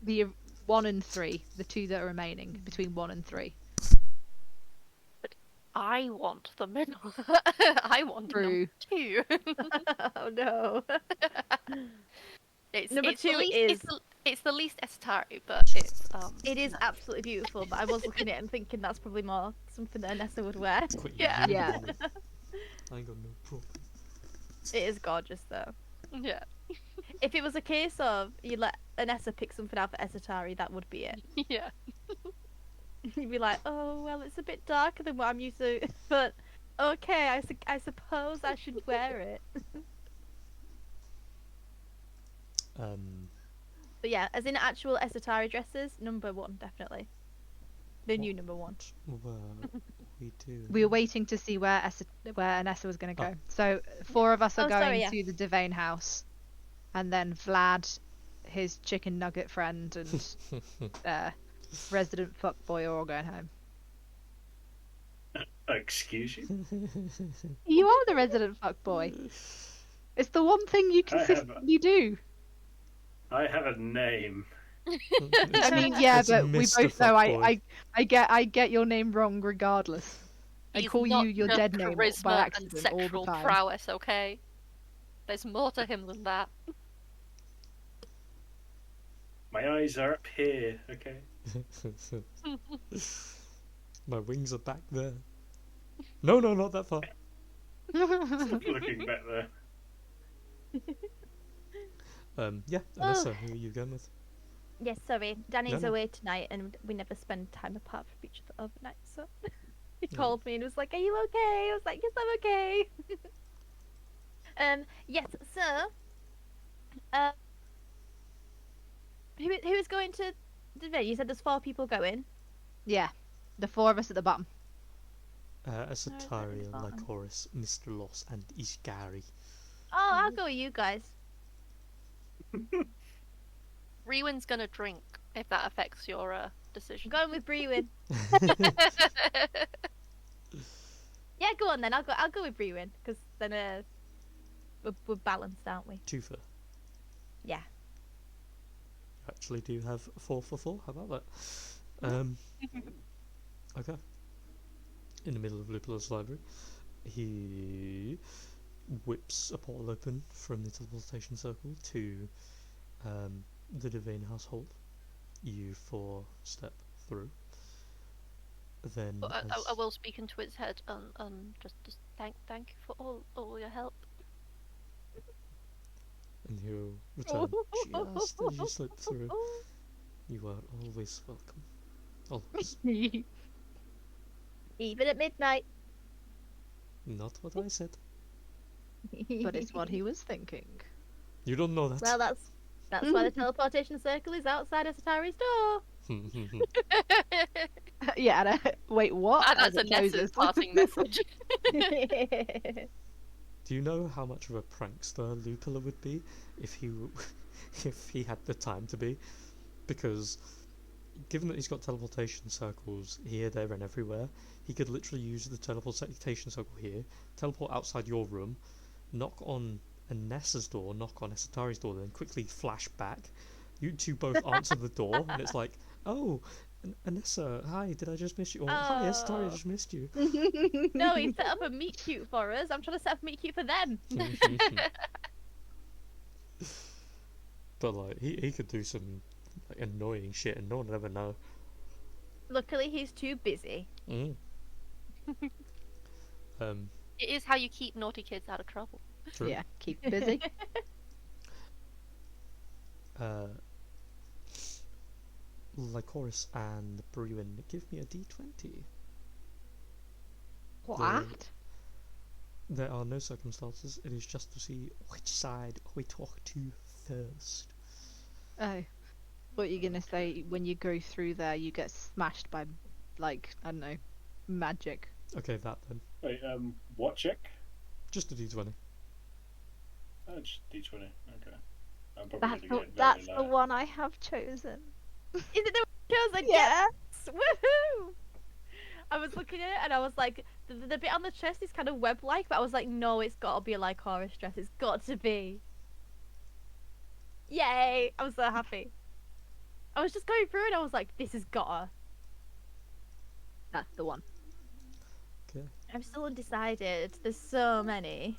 the 1 and 3, the 2 that are remaining, between 1 and 3. I want the middle. I want True. number 2. Oh no. Number it's 2 the least, is. it's the least Esatari, but it's It is absolutely beautiful, but I was looking at it and thinking that's probably more something that Anessa would wear. Quite Yeah. Yeah. uniform. I ain't got no problem. It is gorgeous though. Yeah. If it was a case of you let Anessa pick something out for Esatari, that would be it. Yeah. You'd be like, oh well, it's a bit darker than what I'm used to, but okay, I suppose I should wear it. But yeah, as in actual Esatari dresses, number 1 definitely. The new number 1. Well, we do. We were waiting to see where Anessa was going to go. So 4 of us are Oh, going sorry, yeah. to the Devane house, and then Vlad, his chicken nugget friend, and resident fuckboy are all going home. Excuse you? You are the resident fuckboy. It's the one thing you consistently do. I have a name. I mean, yeah, It's but we Mr. both know Fuckboy. I get your name wrong regardless. I He's call not you your just dead name charisma by and accident all the sexual time. prowess, okay? There's more to him than that. My eyes are up here, okay? My wings are back there. No, not that far. Stop looking back there. Yeah, Anessa, who are you going with? Yes, sorry. Danny's No. away tonight and we never spend time apart from each other overnight, so he No. called me and was like, are you okay? I was like, yes, I'm okay. Yes, so who is going to the venue? You said there's 4 people going. Yeah, the 4 of us at the bottom. Asataria, fun. Lycoris, Mr. Loss, and Ishgari. Oh, I'll go with you guys. Rewin's gonna drink, if that affects your decision. I'm going with Brewin. Yeah, go on then. I'll go with Brewin because then we're balanced, aren't we? 2 for. Yeah. You actually do have 4 for 4. How about that? Okay. In the middle of Lupular's library, he whips a portal open from the teleportation circle to the Devane household. You 4 step through. then But I as will speak into its head and just thank you for all your help. and he'll return just as you slip through. You are always welcome. Always. Even at midnight. Not what I said. But it's what he was thinking. You don't know that. Well, that's why the teleportation circle is outside Asatari's door. Yeah, and wait, what? That's As it Nessa's closes. passing message. Do you know how much of a prankster Lupilla would be if if he had the time to be? Because given that he's got teleportation circles here, there, and everywhere, he could literally use the teleportation circle here, teleport outside your room, knock on Nessa's door, knock on Esatari's door, then quickly flash back. You two both answer the door, and it's like, oh, Anessa, hi, did I just miss you? Or, hi, Esatari, I Oh. just missed you. No, he set up a meet cute for us. I'm trying to set up a meet cute for them. But like, he could do some like, annoying shit, and no one would ever know. Luckily, he's too busy. Mm. It is how you keep naughty kids out of trouble. True. Yeah, keep busy. Lycoris and Bruin, give me a d20. What? There are no circumstances, it is just to see which side we talk to first. Oh. What you're gonna say, when you go through there, you get smashed by, like, I don't know, magic. Okay, that then. Wait, what check? Just a d20. Oh, just D20. Okay. I'm probably That's gonna the, get very that's the low. one I have chosen. Is it the chosen? Yeah. Yes! Woohoo! I was looking at it and I was like, the bit on the chest is kind of web-like, but I was like, no, it's got to be a Lycoris dress. It's got to be. Yay! I was so happy. I was just going through and I was like, this has gotta. That's the one. Okay. I'm still undecided. There's so many.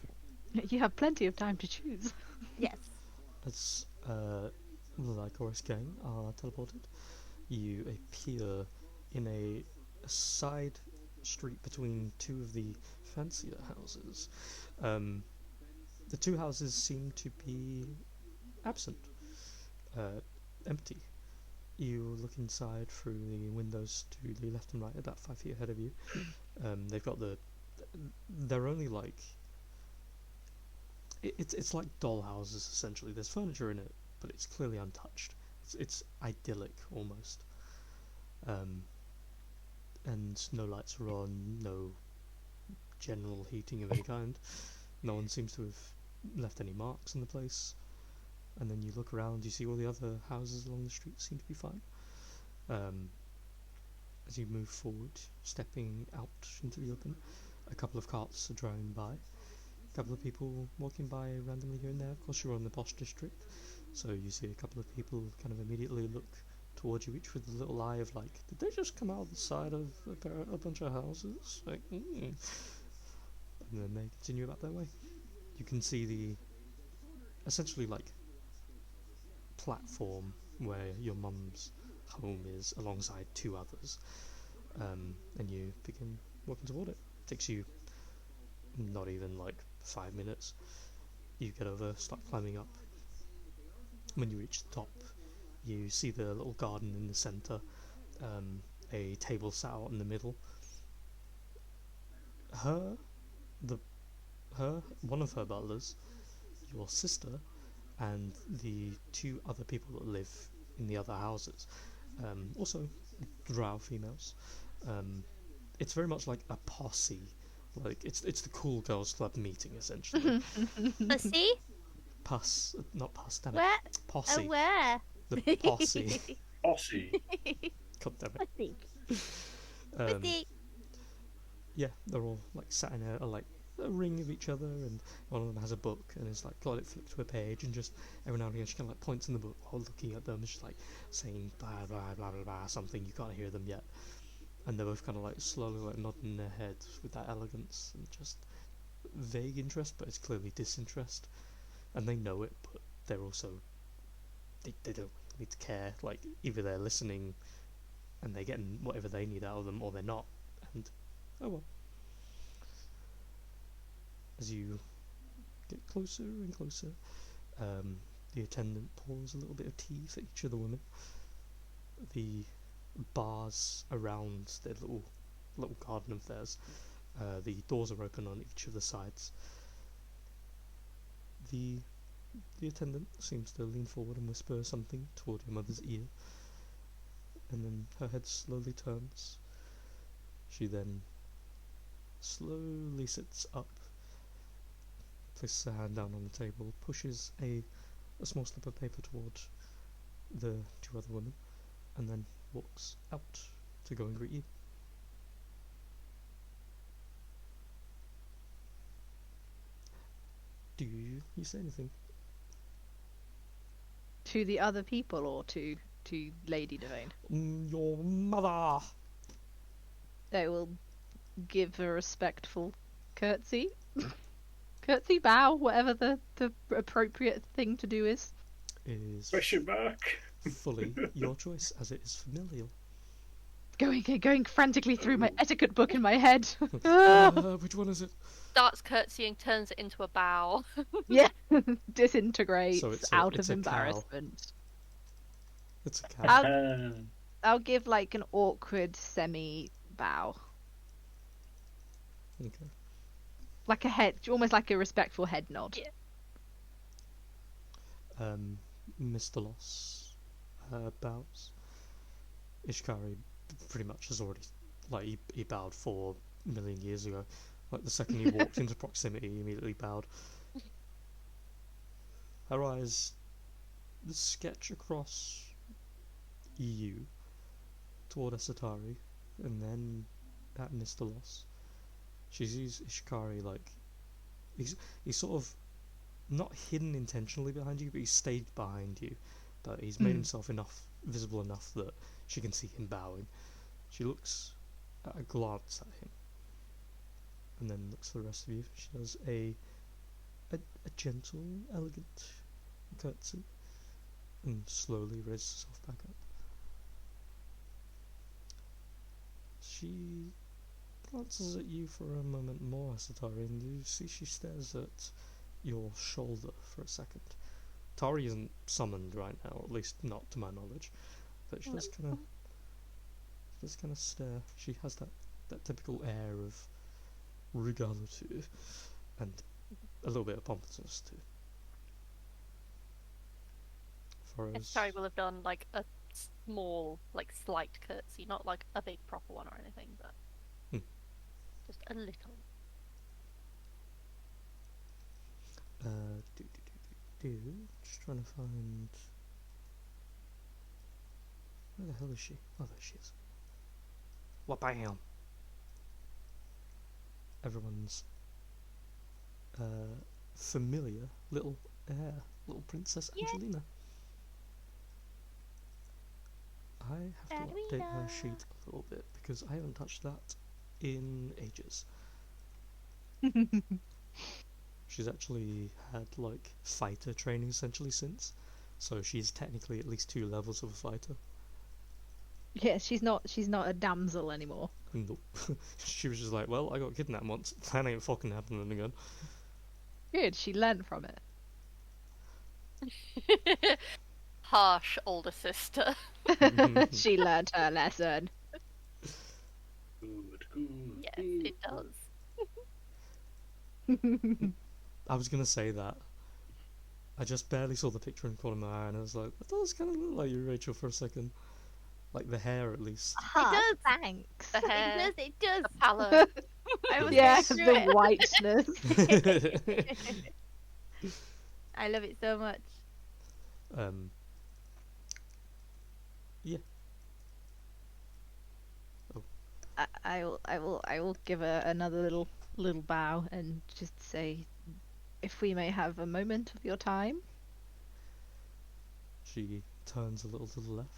You have plenty of time to choose. Yes. As the Lycoris gang are teleported, you appear in a side street between two of the fancier houses. The two houses seem to be absent, empty. You look inside through the windows to the left and right, about 5 feet ahead of you. They've got they're only like, it's like doll houses essentially. There's furniture in it, but it's clearly untouched. It's idyllic almost. And no lights are on, no general heating of any kind. No one seems to have left any marks in the place. And then you look around, you see all the other houses along the street seem to be fine. As you move forward, stepping out into the open, a couple of carts are driving by. A couple of people walking by randomly here and there. Of course, you're on the posh district, so you see a couple of people kind of immediately look towards you, each with a little eye of like, did they just come out the side of a bunch of houses? Like, And then they continue about their way. You can see the essentially like platform where your mum's home is alongside two others, and you begin walking toward it. Takes you not even like 5 minutes. You get over, start climbing up. When you reach the top, you see the little garden in the centre, a table sat out in the middle. One of her butlers, your sister, and the two other people that live in the other houses, also drow females. It's very much like a posse, like it's the cool girls club meeting essentially. Pussy? Not pus, damn it. Where? Posse. Where? The posse. Aussie. God damn it. Pussy. Um, Pussy. yeah, they're all like sat in a like a ring of each other, and one of them has a book and is like got it flipped to a page, and just every now and again she kind of like points in the book while looking at them, and she's like saying blah blah blah blah blah something. You can't hear them yet, and they're both kind of like slowly like nodding their heads with that elegance and just vague interest, but it's clearly disinterest, and they know it, but they're also they don't need to care. Like either they're listening and they're getting whatever they need out of them, or they're not. and oh well. As you get closer and closer, the attendant pours a little bit of tea for each of the women. The bars around their little garden of theirs, the doors are open on each of the sides. The attendant seems to lean forward and whisper something toward your mother's ear, and then her head slowly turns. She then slowly sits up, places her hand down on the table, pushes a small slip of paper towards the two other women, and then walks out to go and greet you. Do you say anything? To the other people or to Lady Devane? Your mother! I will give a respectful curtsy. Curtsy, bow, whatever the appropriate thing to do is. Is Push it back. fully your choice, as it is familial. Going frantically through my etiquette book in my head. Which one is it? Starts curtsying, turns it into a bow. Yeah, disintegrates So it's out it's of a cow. embarrassment. It's a cow. I'll give like an awkward semi bow, Okay. like a head, almost like a respectful head nod. Yeah. Mr. Loss bows. Ishikari pretty much has already, like, he bowed 4 million years ago. Like, the second he walked into proximity, he immediately bowed. Her eyes sketch across you toward Asatari, and then at Mr. Loss. She sees Ishikari, like, he's sort of not hidden intentionally behind you, but he's stayed behind you. But he's made himself visible enough that she can see him bowing. She looks at a glance at him, and then looks at the rest of you. She does a gentle, elegant curtsy, and slowly raises herself back up. She glances at you for a moment more, Asatari, and you see she stares at your shoulder for a second. Tari isn't summoned right now, or at least not to my knowledge, but she does kind of stare. She has that typical air of regalitude and a little bit of pompousness too. Sorry, will have done like a small, like slight curtsy, not like a big proper one or anything, but just a little. Just trying to find. Where the hell is she? Oh, there she is. Wabam! Everyone's familiar little heir, little Princess Angelina. I have to update her sheet a little bit because I haven't touched that in ages. She's actually had like fighter training essentially since, so she's technically at least 2 levels of a fighter. Yeah, she's not a damsel anymore. Nope. She was just like, well, I got kidnapped once. That ain't fucking happening again. Good, she learnt from it. Harsh older sister. She learnt her lesson. Good. Yes, it does. I was gonna say that. I just barely saw the picture in the corner of my eye, and I was like, that does kind of look like you, Rachel, for a second. Like the hair, at least. It does. Thanks. The hair, It does. the pallor. I was Yeah, going through the it. whiteness. I love it so much. Yeah. Oh. I will give her another little bow and just say, if we may have a moment of your time. She turns a little to the left,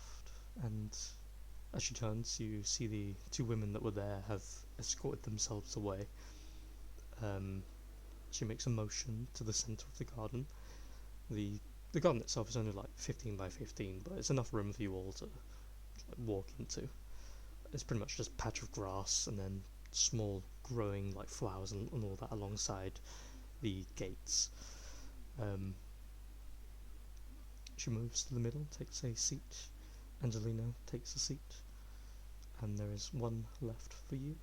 and as she turns, you see the 2 women that were there have escorted themselves away. She makes a motion to the centre of the garden. The garden itself is only like 15 by 15, but it's enough room for you all to like, walk into. it's pretty much just a patch of grass and then small growing like flowers and all that alongside the gates. She moves to the middle, takes a seat. Angelina takes a seat, and there is one left for you,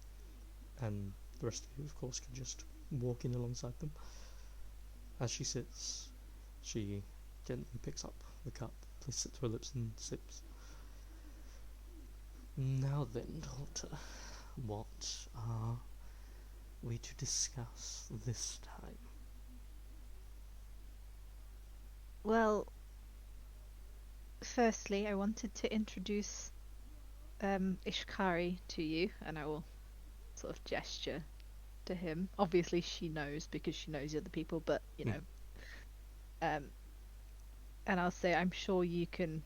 and the rest of you, of course, can just walk in alongside them. As she sits, she gently picks up the cup, places it to her lips, and sips. Now then, daughter, what are we to discuss this time? Well, firstly, I wanted to introduce Ishkari to you, and I will sort of gesture to him. Obviously, she knows because she knows the other people, but you know, and I'll say I'm sure you can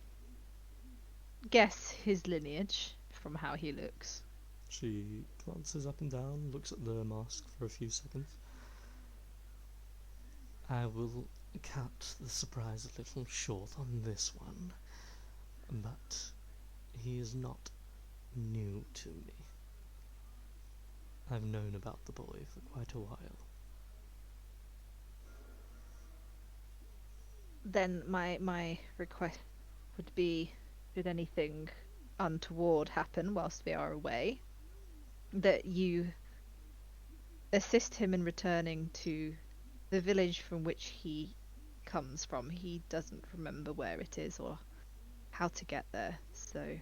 guess his lineage from how he looks. She glances up and down, looks at the mask for a few seconds. I will cut the surprise a little short on this one, but he is not new to me. I've known about the boy for quite a while. Then my request would be, should anything untoward happen whilst we are away, that you assist him in returning to the village from which he comes from. He doesn't remember where it is or how to get there, so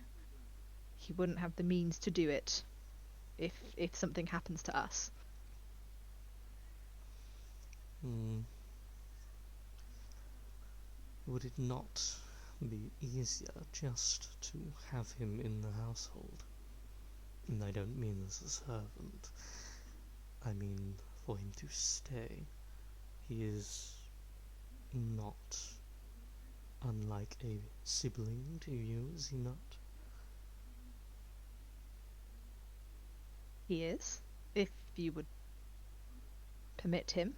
he wouldn't have the means to do it if something happens to us. Would it not be easier just to have him in the household? And I don't mean as a servant. I mean for him to stay. He is not unlike a sibling to you, is he not? He is, if you would permit him.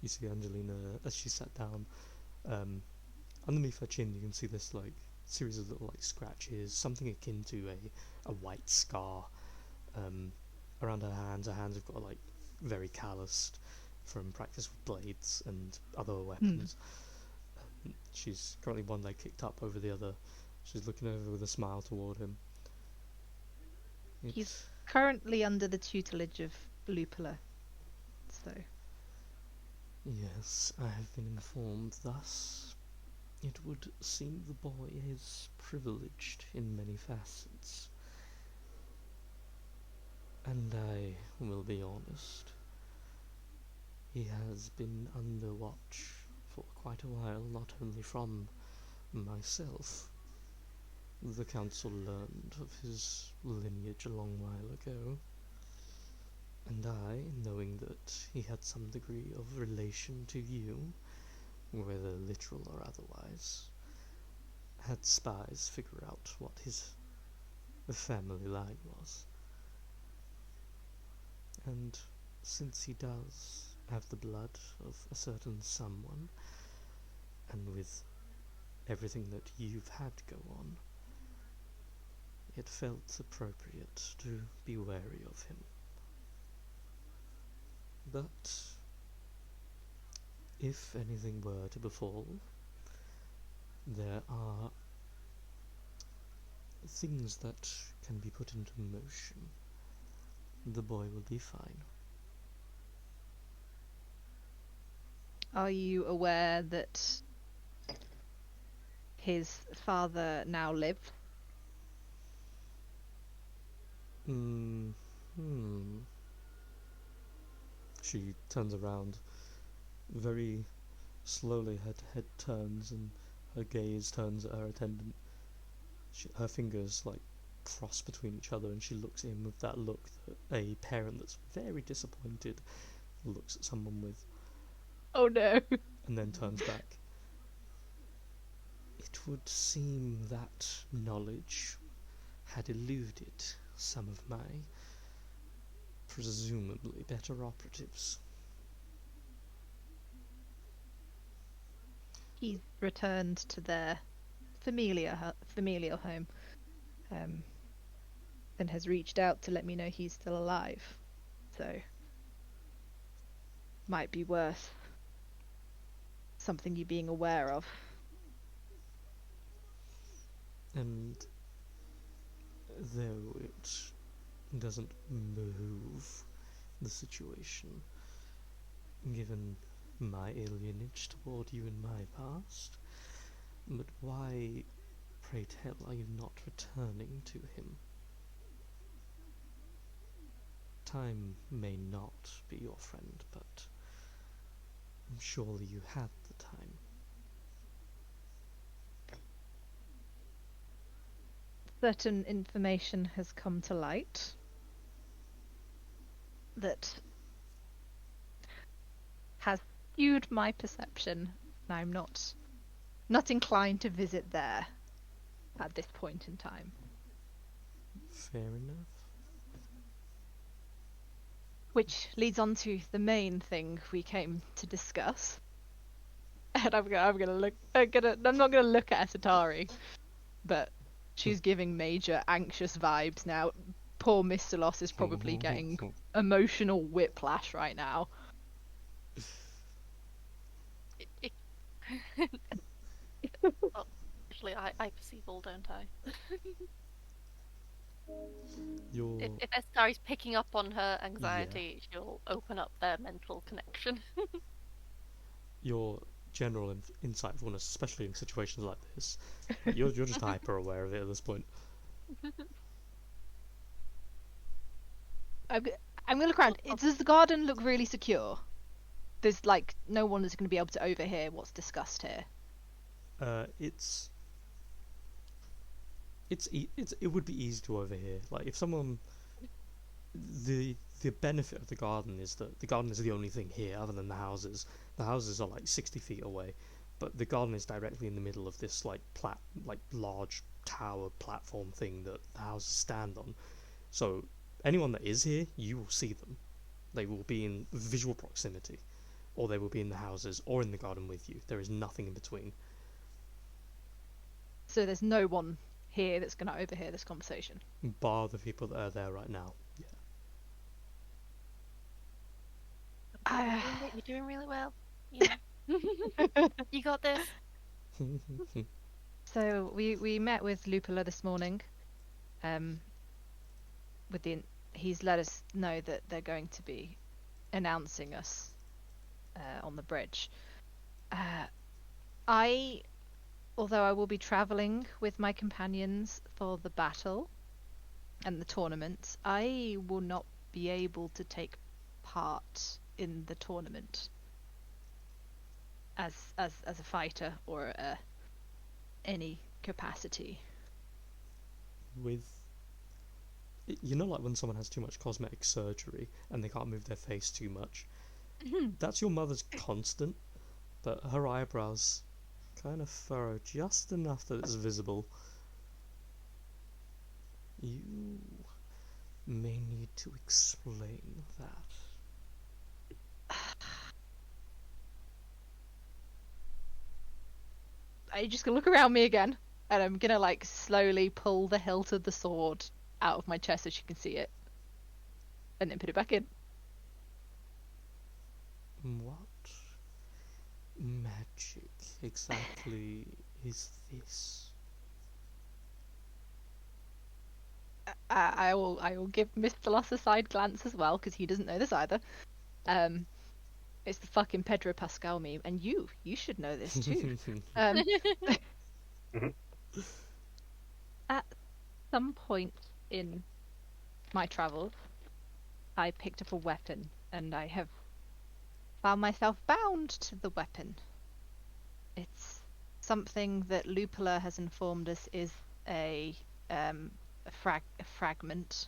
You see Angelina, as she sat down, underneath her chin you can see this like series of little like scratches, something akin to a white scar around her hands. Her hands have got like very calloused from practice with blades and other weapons. She's currently one leg kicked up over the other. She's looking over with a smile toward him. He's currently under the tutelage of Lupula, so... Yes, I have been informed thus. It would seem the boy is privileged in many facets. And I will be honest, he has been under watch for quite a while, not only from myself. The council learned of his lineage a long while ago, and I, knowing that he had some degree of relation to you, whether literal or otherwise, had spies figure out what his family line was. And since he does have the blood of a certain someone, and with everything that you've had go on, it felt appropriate to be wary of him. But if anything were to befall, there are things that can be put into motion. The boy will be fine. Are you aware that his father now lives? She turns around. Very slowly her head turns and her gaze turns at her attendant. Her fingers like cross between each other and she looks at him with that look that a parent that's very disappointed looks at someone with. Oh no. And then turns back. It would seem that knowledge had eluded some of my presumably better operatives. He's returned to their familial home. and has reached out to let me know he's still alive. So, might be worth something you being aware of. And though it doesn't move the situation, given my alienage toward you in my past, but why, pray tell, are you not returning to him? Time may not be your friend, but surely you had the time. Certain information has come to light that has skewed my perception, and I'm not inclined to visit there at this point in time. Fair enough. Which leads on to the main thing we came to discuss. And I'm not gonna look at Asatari, but she's giving major anxious vibes now. Poor Mr. Loss is probably getting emotional whiplash right now. Well, actually, I perceive all, don't I? Your If Estari's picking up on her anxiety, she'll open up their mental connection. your general insight for us, especially in situations like this, like you're just hyper aware of it at this point. I'm gonna look around. Does the garden look really secure? There's like no one is going to be able to overhear what's discussed here. It would be easy to overhear. Like if someone, the benefit of the garden is that the garden is the only thing here other than the houses. The houses are like 60 feet away, but the garden is directly in the middle of this like large tower platform thing that the houses stand on. So anyone that is here, you will see them. They will be in visual proximity, or they will be in the houses or in the garden with you. There is nothing in between. So there's no one here that's going to overhear this conversation. Bar the people that are there right now. Yeah. You're doing really well. Yeah. You got this. So we met with Lupola this morning. He's let us know that they're going to be announcing us on the bridge. Although I will be traveling with my companions for the battle and the tournament, I will not be able to take part in the tournament as a fighter or any capacity. With like when someone has too much cosmetic surgery and they can't move their face too much. That's your mother's constant, but her eyebrows kind of furrow just enough that it's visible. You may need to explain that. I'm just gonna look around me again, and I'm gonna like slowly pull the hilt of the sword out of my chest so she can see it, and then put it back in. What magic exactly is this? I will give Mr. Loss a side glance as well because he doesn't know this either. It's the fucking Pedro Pascal meme, and you should know this too. At some point in my travels, I picked up a weapon, and I have found myself bound to the weapon. It's something that Lupola has informed us is a fragment,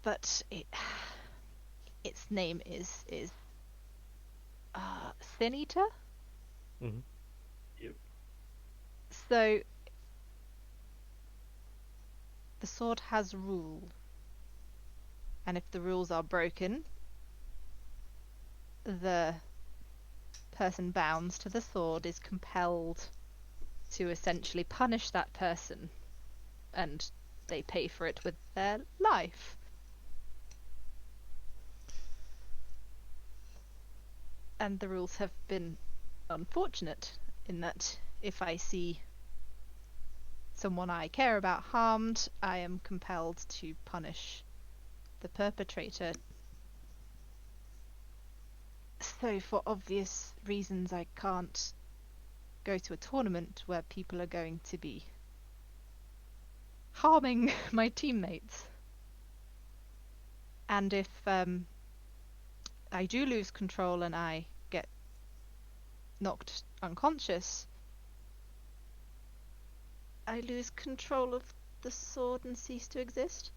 but its name is Thin Eater. Mm-hmm. Yep. So the sword has rules, and if the rules are broken, the person bound to the sword is compelled to essentially punish that person and they pay for it with their life. And the rules have been unfortunate in that if I see someone I care about harmed, I am compelled to punish the perpetrator. So for obvious reasons I can't go to a tournament where people are going to be harming my teammates. And if I do lose control and I get knocked unconscious, I lose control of the sword and cease to exist.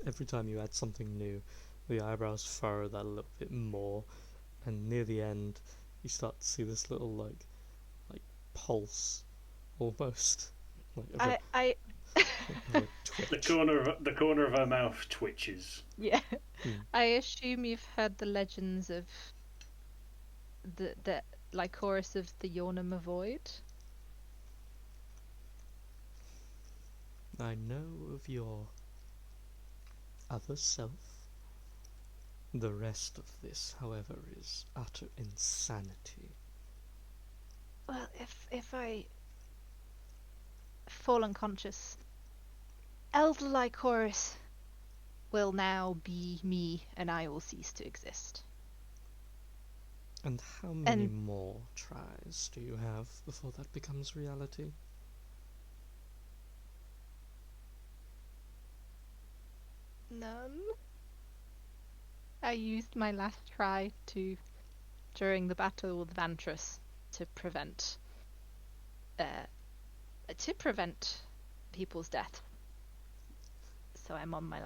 Every time you add something new, the eyebrows furrow that a little bit more, and near the end, you start to see this little like pulse, almost like I of a twitch. The corner of her mouth twitches. yeah. Hmm. I assume you've heard the legends of the Lycoris of the Yawner Void. I know of your other self. The rest of this, however, is utter insanity. Well, if I fall unconscious, Elder Lycoris will now be me, and I will cease to exist. And how many And more tries do you have before that becomes reality? none. I used my last try during the battle with Vantress, to prevent people's death. So I'm on my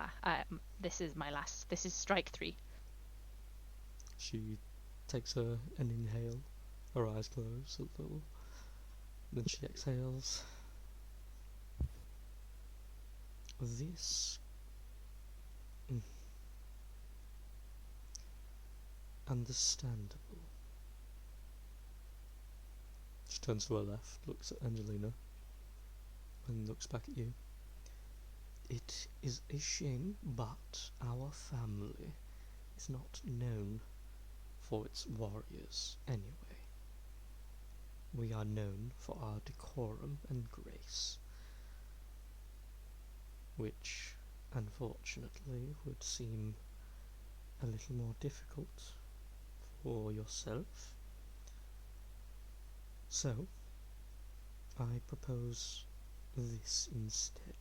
this is my last. This is strike 3. She takes an inhale, her eyes close a little, then she exhales. This understandable. She turns to her left, looks at Angelina, and looks back at you. It is a shame, but our family is not known for its warriors anyway. We are known for our decorum and grace, which unfortunately would seem a little more difficult for yourself. So, I propose this instead.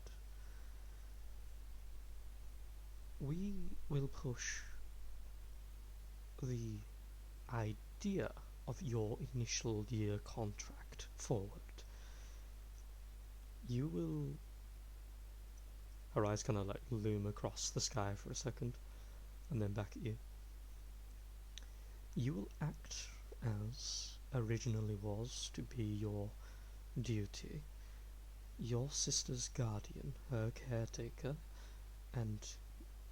We will push the idea of your initial year contract forward. You will... Her eyes kind of like loom across the sky for a second, and then back at you. You will act as originally was to be your duty, your sister's guardian, her caretaker, and,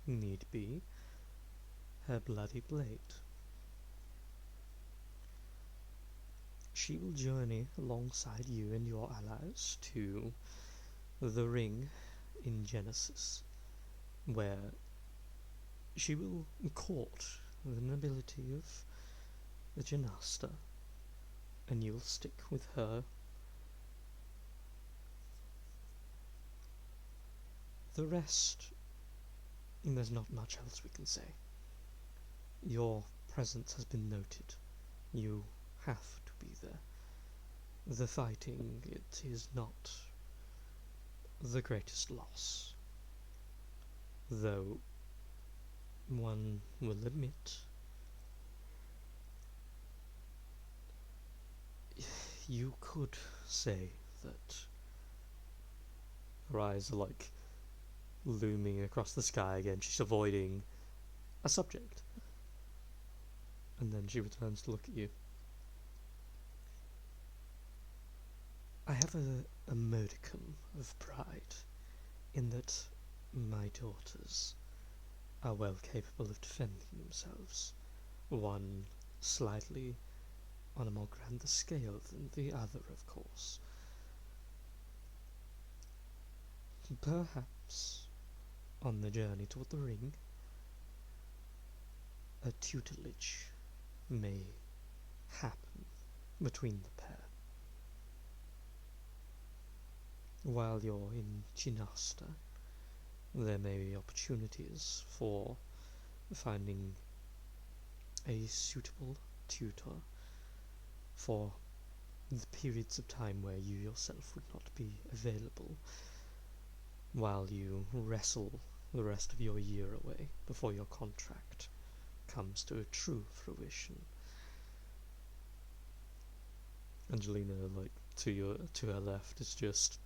need be, her bloody blade. She will journey alongside you and your allies to the ring in Genesis, where she will court the nobility of the Genasta, and you'll stick with her. The rest, there's not much else we can say. Your presence has been noted. You have to be there. The fighting, it is not the greatest loss, though one will admit you could say that. Her eyes are like looming across the sky again. She's avoiding a subject, and then she returns to look at you. I have a modicum of pride in that my daughters are well capable of defending themselves, one slightly on a more grander scale than the other, of course. Perhaps on the journey toward the ring, a tutelage may happen between the pair. While you're in Chinasta, there may be opportunities for finding a suitable tutor for the periods of time where you yourself would not be available, while you wrestle the rest of your year away before your contract comes to a true fruition. Angelina, like, to her left is just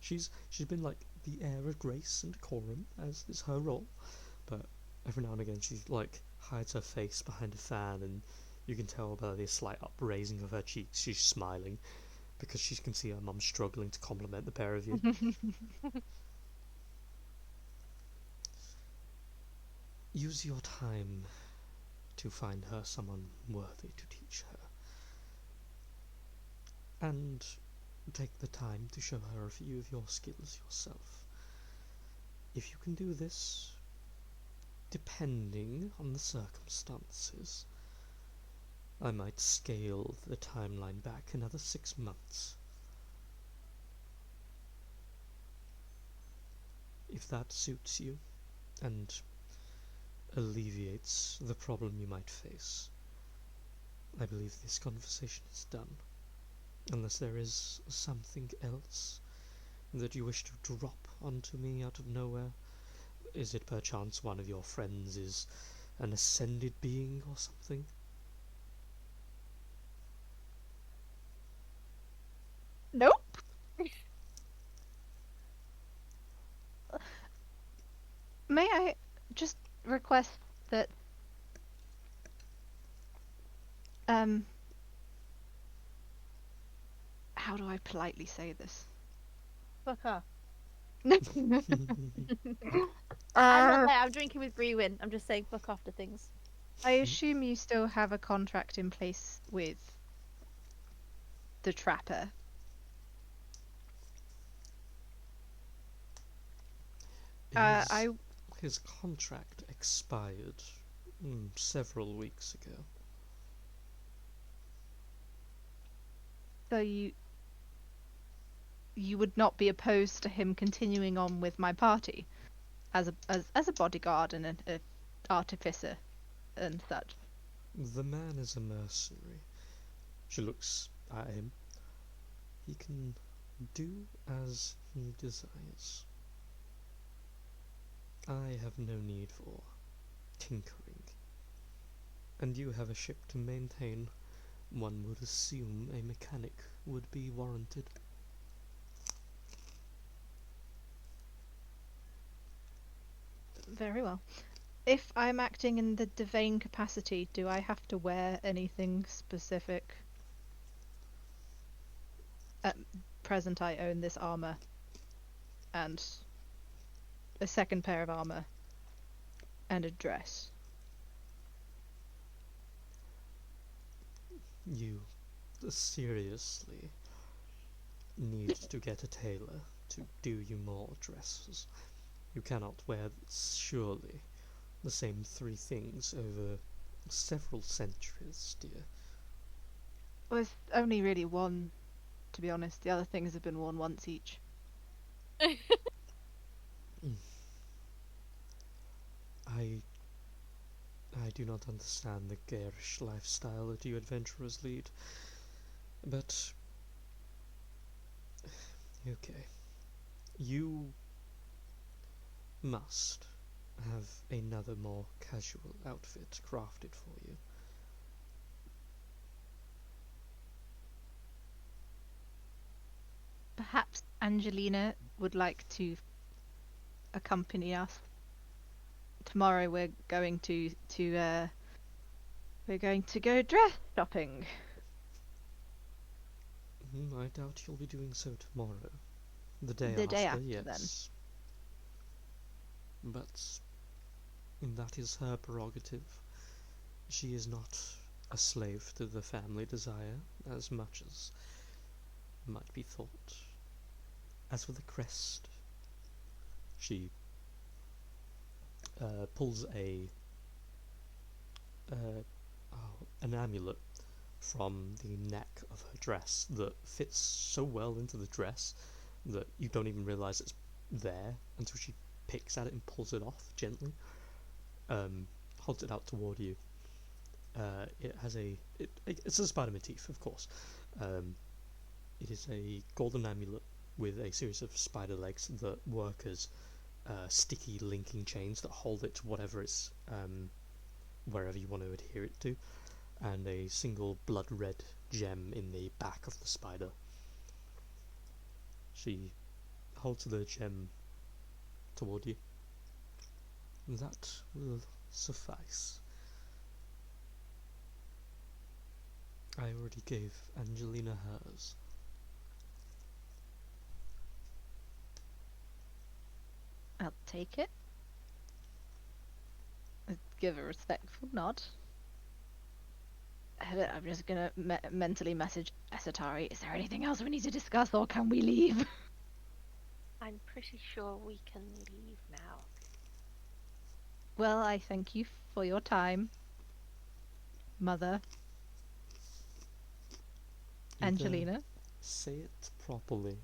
she's been like the air of grace and decorum, as is her role, but every now and again she like hides her face behind a fan, and you can tell by the slight upraising of her cheeks she's smiling because she can see her mum struggling to compliment the pair of you. Use your time to find her someone worthy to teach her, and take the time to show her a few of your skills yourself. If you can do this, depending on the circumstances, I might scale the timeline back another 6 months. If that suits you and alleviates the problem you might face, I believe this conversation is done. Unless there is something else that you wish to drop onto me out of nowhere. Is it perchance one of your friends is an ascended being or something? Nope. May I just request that how do I politely say this? Fuck her. No. I'm not there. I'm drinking with Brewin. I'm just saying fuck off to things. I assume you still have a contract in place with the trapper. His contract expired several weeks ago. So you would not be opposed to him continuing on with my party as a bodyguard and an artificer and such. The man is a mercenary. She looks at him. He can do as he desires. I have no need for tinkering. And you have a ship to maintain. One would assume a mechanic would be warranted. Very well. If I'm acting in the Devane capacity, do I have to wear anything specific? At present, I own this armor and a second pair of armor and a dress. You seriously need to get a tailor to do you more dresses. You cannot wear, surely, the same 3 things over several centuries, dear. Well, there's only really one, to be honest. The other things have been worn once each. I do not understand the garish lifestyle that you adventurers lead, but okay. You must have another more casual outfit crafted for you. Perhaps Angelina would like to accompany us. Tomorrow we're going to go dress shopping. I doubt you'll be doing so tomorrow. The day after, yes. But that is her prerogative. She is not a slave to the family desire, as much as might be thought. As for the crest She pulls an amulet from the neck of her dress that fits so well into the dress that you don't even realise it's there until she picks at it and pulls it off gently. Holds it out toward you. It has it's a spider motif, of course. It is a golden amulet with a series of spider legs that work as sticky linking chains that hold it to whatever it's wherever you want to adhere it to, and a single blood red gem in the back of the spider. She holds the gem toward you. That will suffice. I already gave Angelina hers. I'll take it. I'd give a respectful nod. I'm just gonna mentally message Esatari. Is there anything else we need to discuss, or can we leave? I'm pretty sure we can leave now. Well, I thank you for your time, Mother. Either Angelina. say it properly,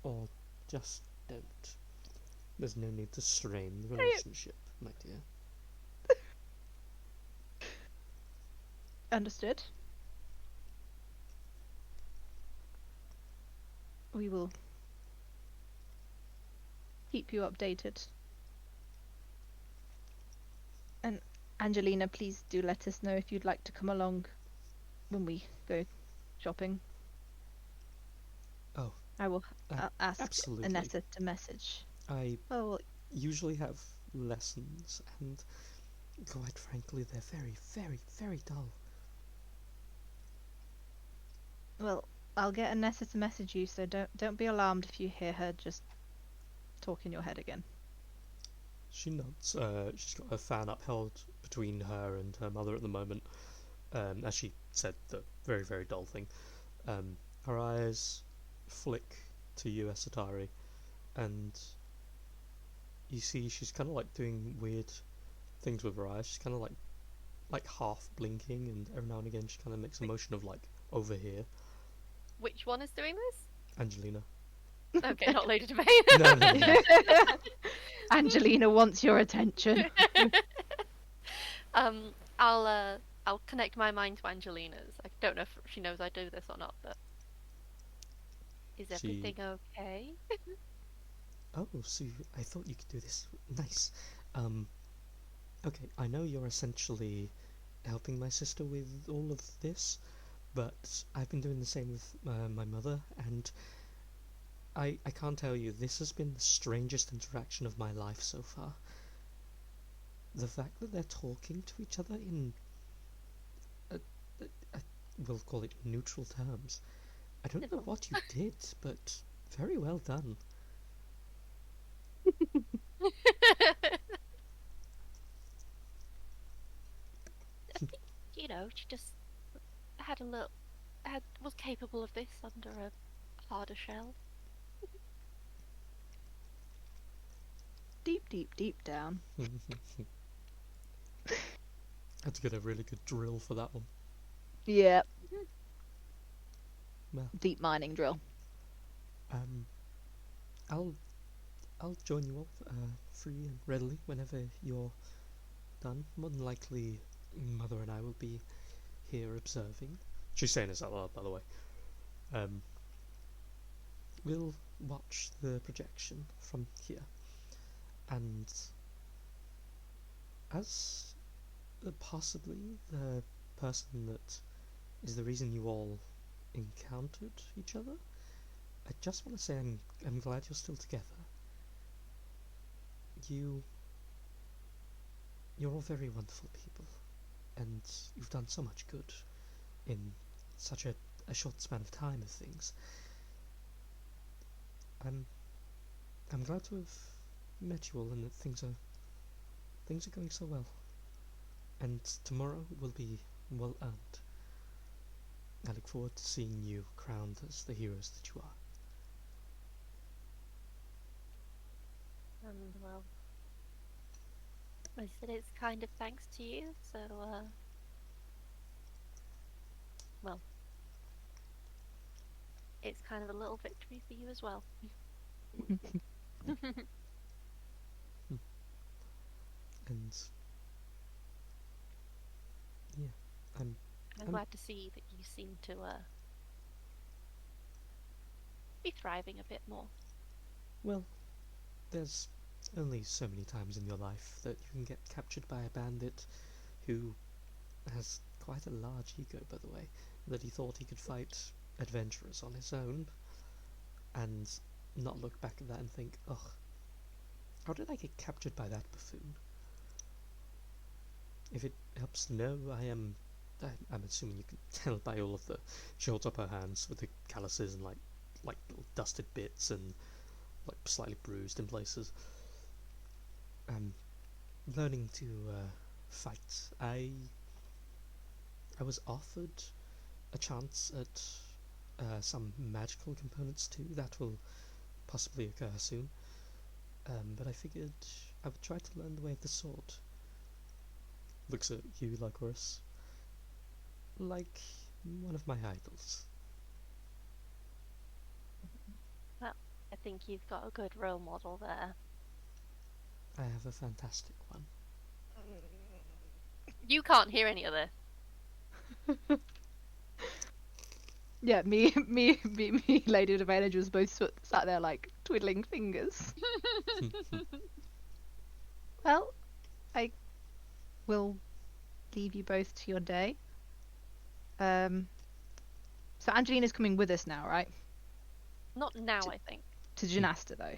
or just don't. There's no need to strain the relationship, my dear. Understood. We will keep you updated. And Angelina, please do let us know if you'd like to come along when we go shopping. Oh, I'll ask absolutely. Anessa to message. I Oh, usually have lessons, and quite frankly, they're very, very, very dull. well, I'll get Anessa to message you, so don't be alarmed if you hear her just talk in your head again. She nods. She's got her fan upheld between her and her mother at the moment. As she said, the very, very dull thing. Her eyes flick to you, Esatari, and you see she's kind of like doing weird things with her eyes. She's kind of like half blinking, and every now and again she kind of makes a motion of like over here. Which one is doing this? Angelina. Okay, not Lady Domain. No. Angelina wants your attention. I'll connect my mind to Angelina's. I don't know if she knows I do this or not, but is everything okay? Oh, so I thought you could do this. Nice. Okay, I know you're essentially helping my sister with all of this, but I've been doing the same with my mother, and I can't tell you, this has been the strangest interaction of my life so far. The fact that they're talking to each other in, we'll call it neutral terms. I don't know what you did, but very well done. You know, she just was capable of this under a harder shell. Deep, deep, deep down. Had to get a really good drill for that one. Yeah. Well, Deep mining drill. I'll join you all free and readily whenever you're done. More than likely, Mother and I will be here observing. She's saying this out loud, by the way. We'll watch the projection from here, and as possibly the person that is the reason you all encountered each other, I just want to say I'm glad you're still together. You're all very wonderful people, and you've done so much good in such a short span of time of things. I'm glad to have met you all, and that things are going so well. And tomorrow will be well earned. I look forward to seeing you crowned as the heroes that you are. And well, I said it's kind of thanks to you, so well, it's kind of a little victory for you as well. And yeah, I'm I'm- glad to see that you seem to be thriving a bit more. well, there's only so many times in your life that you can get captured by a bandit who has quite a large ego, by the way, that he thought he could fight adventurers on his own and not look back at that and think, ugh, how did I get captured by that buffoon? If it helps to know, I'm assuming you can tell by all of the, she holds up her hands with the calluses and like little dusted bits and like slightly bruised in places. I'm learning to fight. I was offered a chance at some magical components too that will possibly occur soon. But I figured I would try to learn the way of the sword. Looks at you, Lycoris, like one of my idols. Well, I think you've got a good role model there. I have a fantastic one. You can't hear any of this. Yeah, me, Lady of Advantage was both sat there like twiddling fingers. Well, I will leave you both to your day. So Angelina's coming with us now, right? Not now, I think. To Janasta though.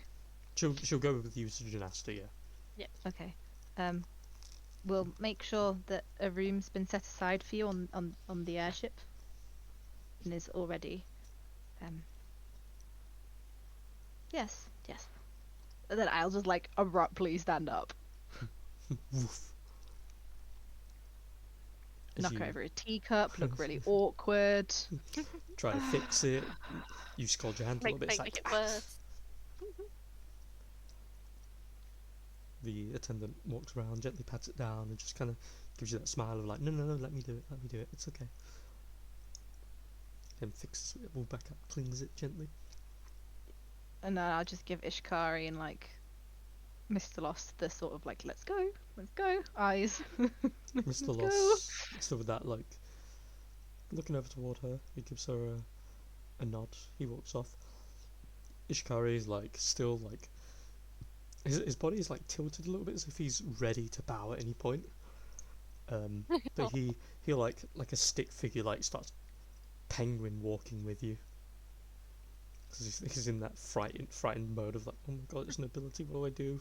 She'll go with you to Janasta, yeah. Okay. We'll make sure that a room's been set aside for you on the airship and is already. Yes. And then I'll just like abruptly stand up, Woof. As knock you over a teacup, look really awkward. try to fix it, you scold your hand a little bit. It's Make like, it worse. the attendant walks around, gently pats it down, and just kind of gives you that smile of like, no, let me do it, it's okay. Then fixes it all back up, cleans it gently. And then I'll just give Ishkari and like Mr. Lost the sort of like let's go eyes. Mr. Let's go. Loss, still with that, like, looking over toward her, he gives her a nod, he walks off. Ishkari is like, still like, his body is like tilted a little bit as if he's ready to bow at any point. But he like a stick figure like starts penguin walking with you. Because he's in that frightened mode of like, oh my god, it's nobility, what do I do?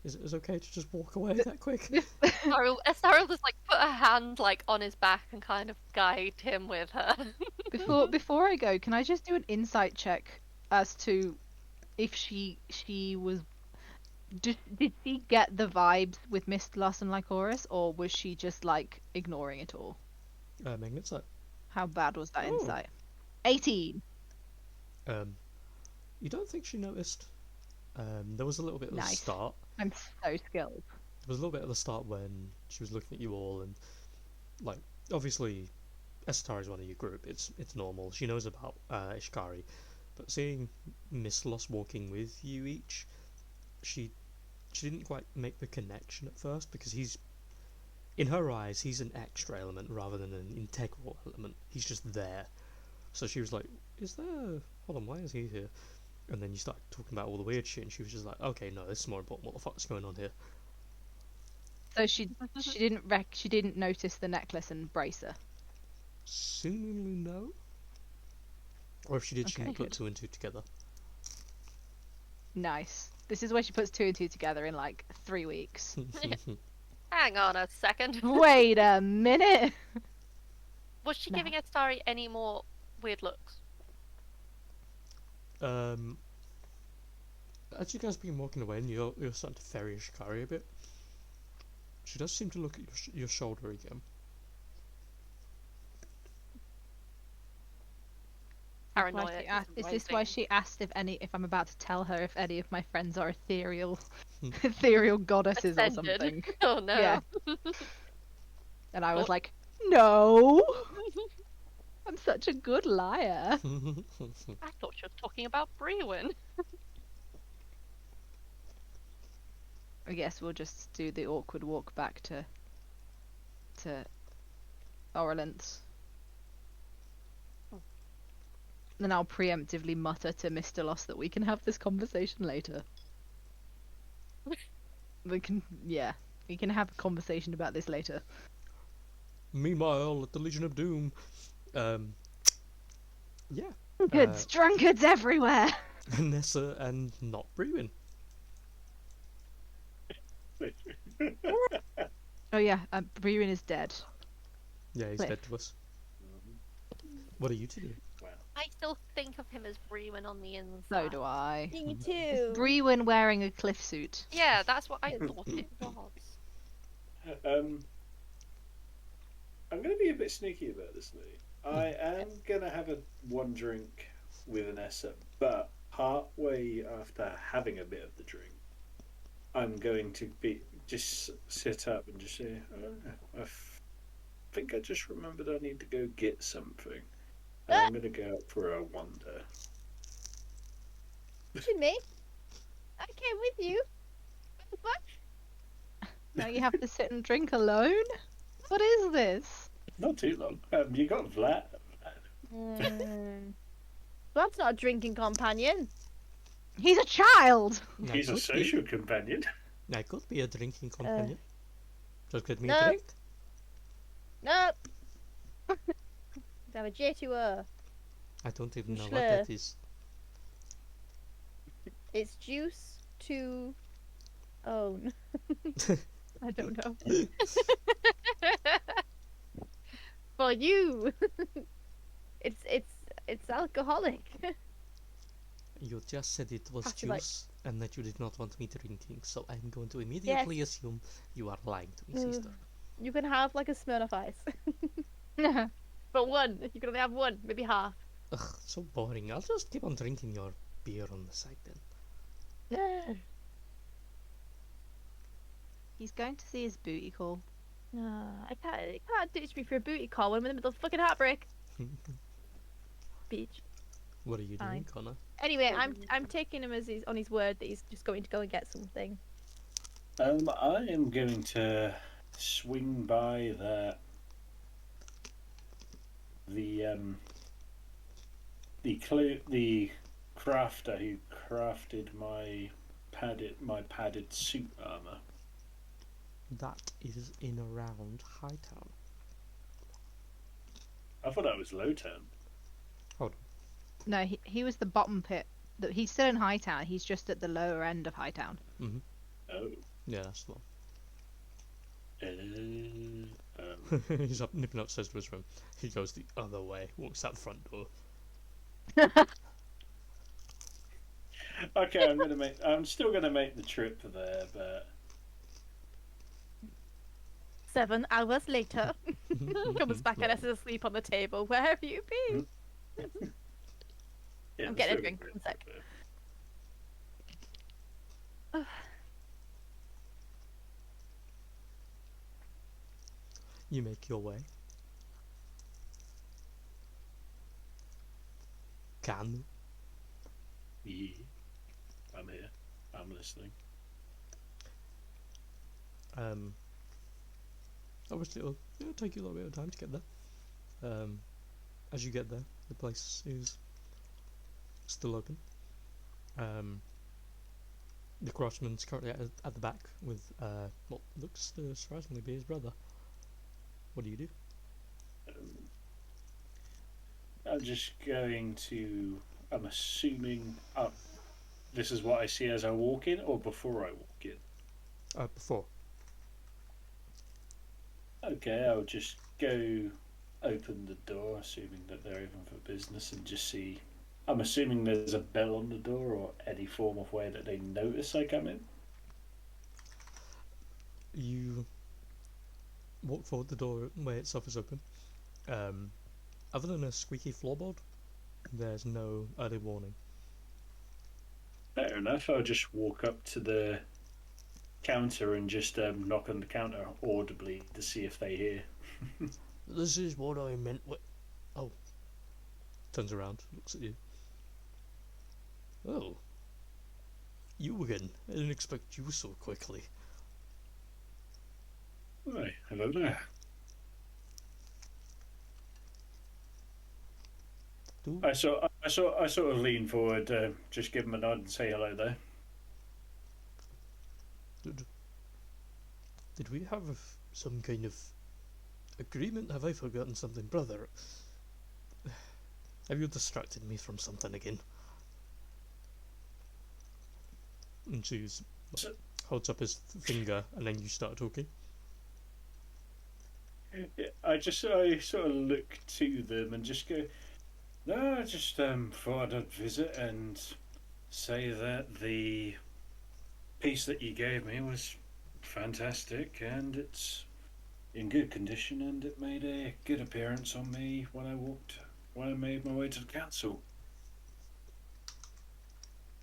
Is it okay to just walk away that quick? Estaril just like put a hand like on his back and kind of guide him with her. Before I go, can I just do an insight check as to if she was did she get the vibes with Mist Loss and Lycoris, or was she just like ignoring it all? Magnet sight. How bad was that Oh. insight? 18. You don't think she noticed? There was a little bit at the Nice. start. I'm so skilled. There was a little bit at the start when she was looking at you all, and like, obviously, Estar is one of your group. It's normal. She knows about Ishkari, but seeing Miss Loss walking with you each, she didn't quite make the connection at first, because he's, in her eyes, he's an extra element rather than an integral element. He's just there. So she was like, hold on, why is he here? And then you started talking about all the weird shit, and she was just like, okay, no, this is more important. What the fuck's going on here? So she didn't notice the necklace and bracer. Seemingly no. Or if she did, she Okay, didn't put good. 2 and 2 together. Nice. This is where she puts 2 and 2 together in like 3 weeks. Hang on a second. Wait a minute. Was she No. giving Estari any more weird looks? As you guys begin walking away, and you're starting to ferry Ishikari a bit, she does seem to look at your shoulder again. Paranoia. Is this why she asked if I'm about to tell her if any of my friends are ethereal? ethereal goddesses or Ascended. something. Oh no. Yeah. And I was What? like, no, I'm such a good liar. I thought she was talking about Brewin. I guess we'll just do the awkward walk back to Orleans. Then I'll preemptively mutter to Mr. Loss that we can have this conversation later. We can have a conversation about this later. Meanwhile, at the Legion of Doom, yeah, Drunkards, drunkards everywhere. Nessa and not Brewin. Oh yeah, Brewin is dead. Yeah, he's Cliff. dead to us. What are you two doing? Wow. I still think of him as Brewin on the inside. So do I. Me too. Brewin wearing a cliff suit. Yeah, that's what I thought it was. I'm going to be a bit sneaky about this, Lee. I am going to have one drink with Anessa, but partway after having a bit of the drink, I'm going to just sit up and just say, I think I just remembered I need to go get something. And I'm going to go out for a wander. Should me? I came with you. What the fuck? Now you have to sit and drink alone? What is this? Not too long. You got Vlad. That's not a drinking companion. He's a child! I He's a could social companion. Be. I could be a drinking companion. Just get me no. a drink. Nope. Have a J2O. I don't even know what Schlur. that is. It's juice to own. I don't know. For you. It's alcoholic. You just said it was Actually, like- juice and that you did not want me drinking, so I'm going to immediately assume you are lying to me, sister. You can have like a Smirnoff Ice. But one. You can only have one, maybe half. Ugh, so boring. I'll just keep on drinking your beer on the side then. He's going to see his booty call. I can't ditch me for a booty call when I'm in the middle of fucking heartbreak. Beach. What are you doing, Fine. Connor? Anyway, I'm taking him as on his word that he's just going to go and get something. I am going to swing by the crafter who crafted my padded suit armor. That is in around Hightown. I thought that was Lowtown. No, he was the bottom pit. He's still in Hightown. He's just at the lower end of Hightown. Oh. Yeah, that's the Um, one. He's up nipping upstairs to his room. He goes the other way, walks out the front door. okay, I'm still gonna make the trip there, but 7 hours later, comes back and is asleep on the table. Where have you been? yeah, I'm getting a still drink, gonna one sec. there. You make your way. Can. Yeah, I'm here. I'm listening. Obviously it'll take you a little bit of time to get there. As you get there, the place is still open. The craftsman's currently at the back with what looks to surprisingly be his brother. What do you do? I'm just going to. I'm assuming this is what I see as I walk in, or before I walk in. Before. Okay, I'll just go open the door, assuming that they're open for business, and just see. I'm assuming there's a bell on the door or any form of way that they notice I come in. You walk forward, the doorway itself is open. Other than a squeaky floorboard, there's no early warning. Fair enough. I'll just walk up to the counter and just knock on the counter audibly to see if they hear. This is what I meant. Oh, turns around, looks at you. Oh, you again? I didn't expect you so quickly. Hi, hello there. Do I sort of lean forward, just give him a nod and say hello there. did we have some kind of agreement? Have I forgotten something, brother? Have you distracted me from something again? And she's So, holds up his finger, and then you start talking. I sort of look to them and just go, no, I just thought I'd visit and say that the piece that you gave me was fantastic and it's in good condition and it made a good appearance on me when I made my way to the council.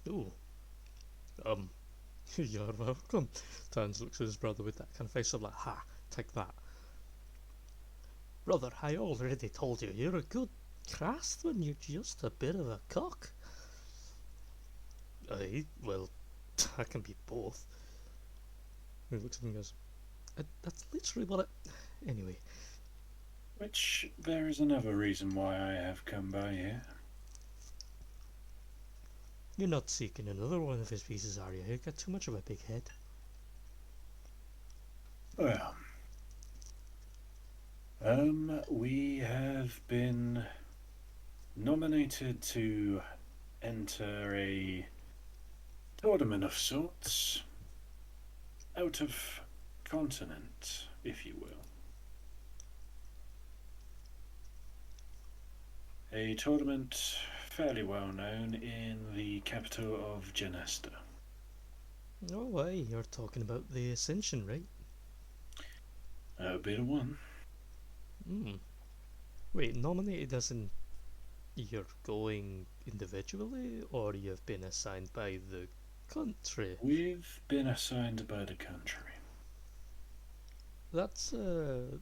Oh, you're welcome. Turns, looks at his brother with that kind of face of like, ha, take that. Brother, I already told you, you're a good craftsman, you're just a bit of a cock. Well, I can be both. He looks at me and goes, that's literally what I... Anyway. Which there is another reason why I have come by here. You're not seeking another one of his pieces, are you? You've got too much of a big head. Well, we have been nominated to enter a tournament of sorts out of continent, if you will. A tournament fairly well known in the capital of Genesta. Oh, why, you're talking about the Ascension, right? That would be the one. Wait, nominated as in you're going individually, or you've been assigned by the country? We've been assigned by the country. That's a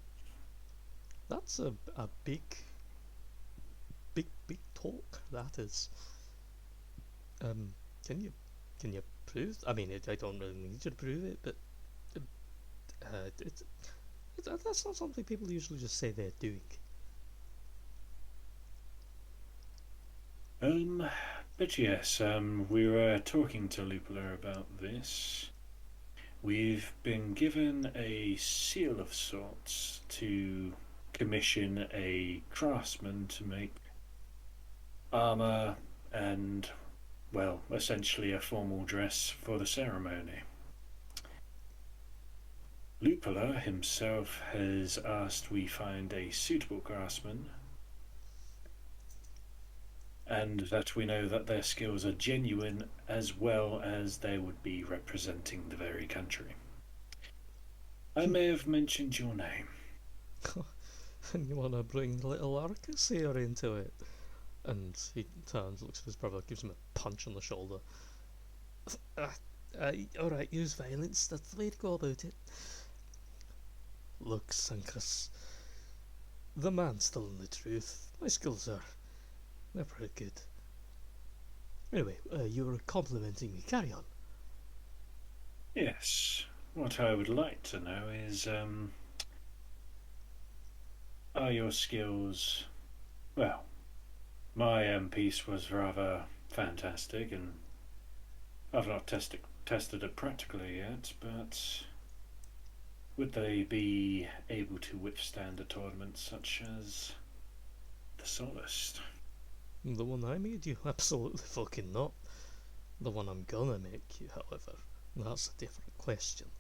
big talk. That is. Can you prove? I mean, I don't really need you to prove it, but that's not something people usually just say they're doing. But yes, we were talking to Lupola about this. We've been given a seal of sorts to commission a craftsman to make armour and, well, essentially a formal dress for the ceremony. Lupola himself has asked we find a suitable craftsman and that we know that their skills are genuine as well as they would be representing the very country. I may have mentioned your name. And you want to bring little Arcus here into it? And he turns, looks at his brother, gives him a punch on the shoulder. Alright, use violence, that's the way to go about it. Look, Sankas, the man's telling the truth. My skills they're pretty good. Anyway, you were complimenting me, carry on. Yes, what I would like to know is, are your skills... Well, my piece was rather fantastic, and I've not tested it practically yet, but would they be able to withstand a tournament such as the Solist? The one I made you? Absolutely fucking not. The one I'm gonna make you, however, that's a different question.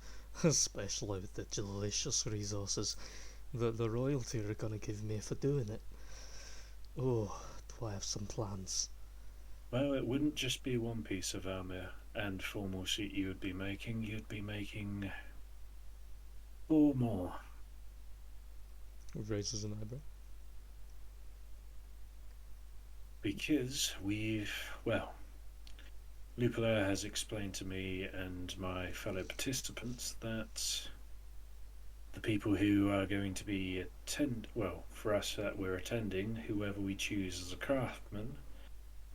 Especially with the delicious resources that the royalty are gonna give me for doing it. Oh, do I have some plans? Well, it wouldn't just be one piece of armour and formal suit you'd be making 4 more. Raises an eyebrow. Because Lupula has explained to me and my fellow participants that the people who are going to be for us that we're attending, whoever we choose as a craftsman,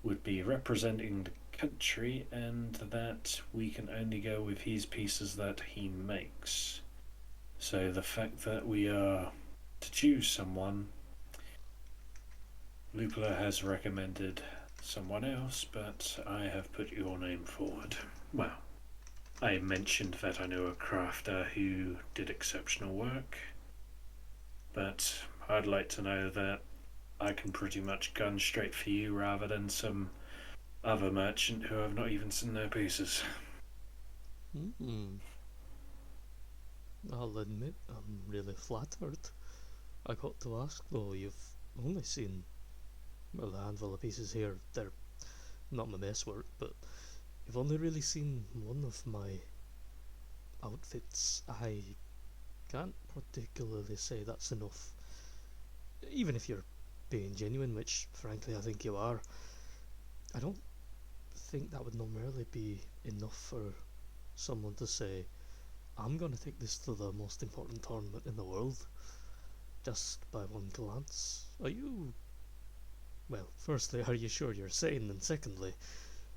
would be representing the country, and that we can only go with his pieces that he makes. So the fact that we are to choose someone, Lupula has recommended someone else, but I have put your name forward. Well, I mentioned that I know a crafter who did exceptional work, but I'd like to know that I can pretty much gun straight for you rather than some other merchant who I've not even seen their pieces. I'll admit I'm really flattered. I got to ask though, you've only seen, well, a handful of pieces here. They're not my best work, but you've only really seen one of my outfits. I can't particularly say that's enough. Even if you're being genuine, which frankly I think you are, I don't think that would normally be enough for someone to say, I'm gonna take this to the most important tournament in the world just by one glance. Are you... Well, firstly, are you sure you're sane? And secondly,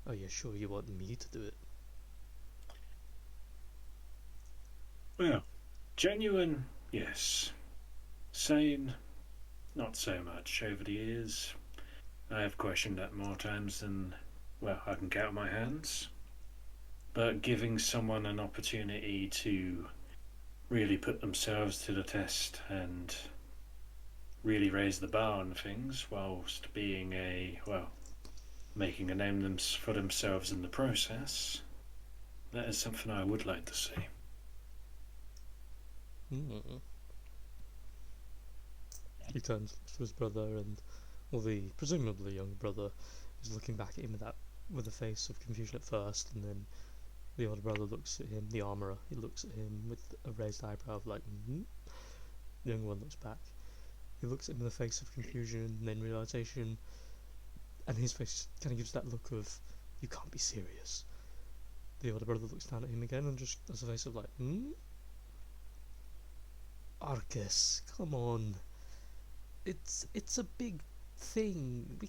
are you sure you want me to do it? Well, genuine, yes. Sane, not so much. Over the years, I have questioned that more times than, well, I can count my hands. But giving someone an opportunity to really put themselves to the test and really raise the bar on things, whilst being making a name for themselves in the process, that is something I would like to see. He turns to his brother, and the presumably young brother is looking back at him with a face of confusion at first, and then the older brother looks at him, the armourer, he looks at him with a raised eyebrow of like, The younger one looks back. He looks at him with a face of confusion and then realisation, and his face kind of gives that look of, you can't be serious. The older brother looks down at him again and just has a face of like, Arcus, come on. It's a big thing.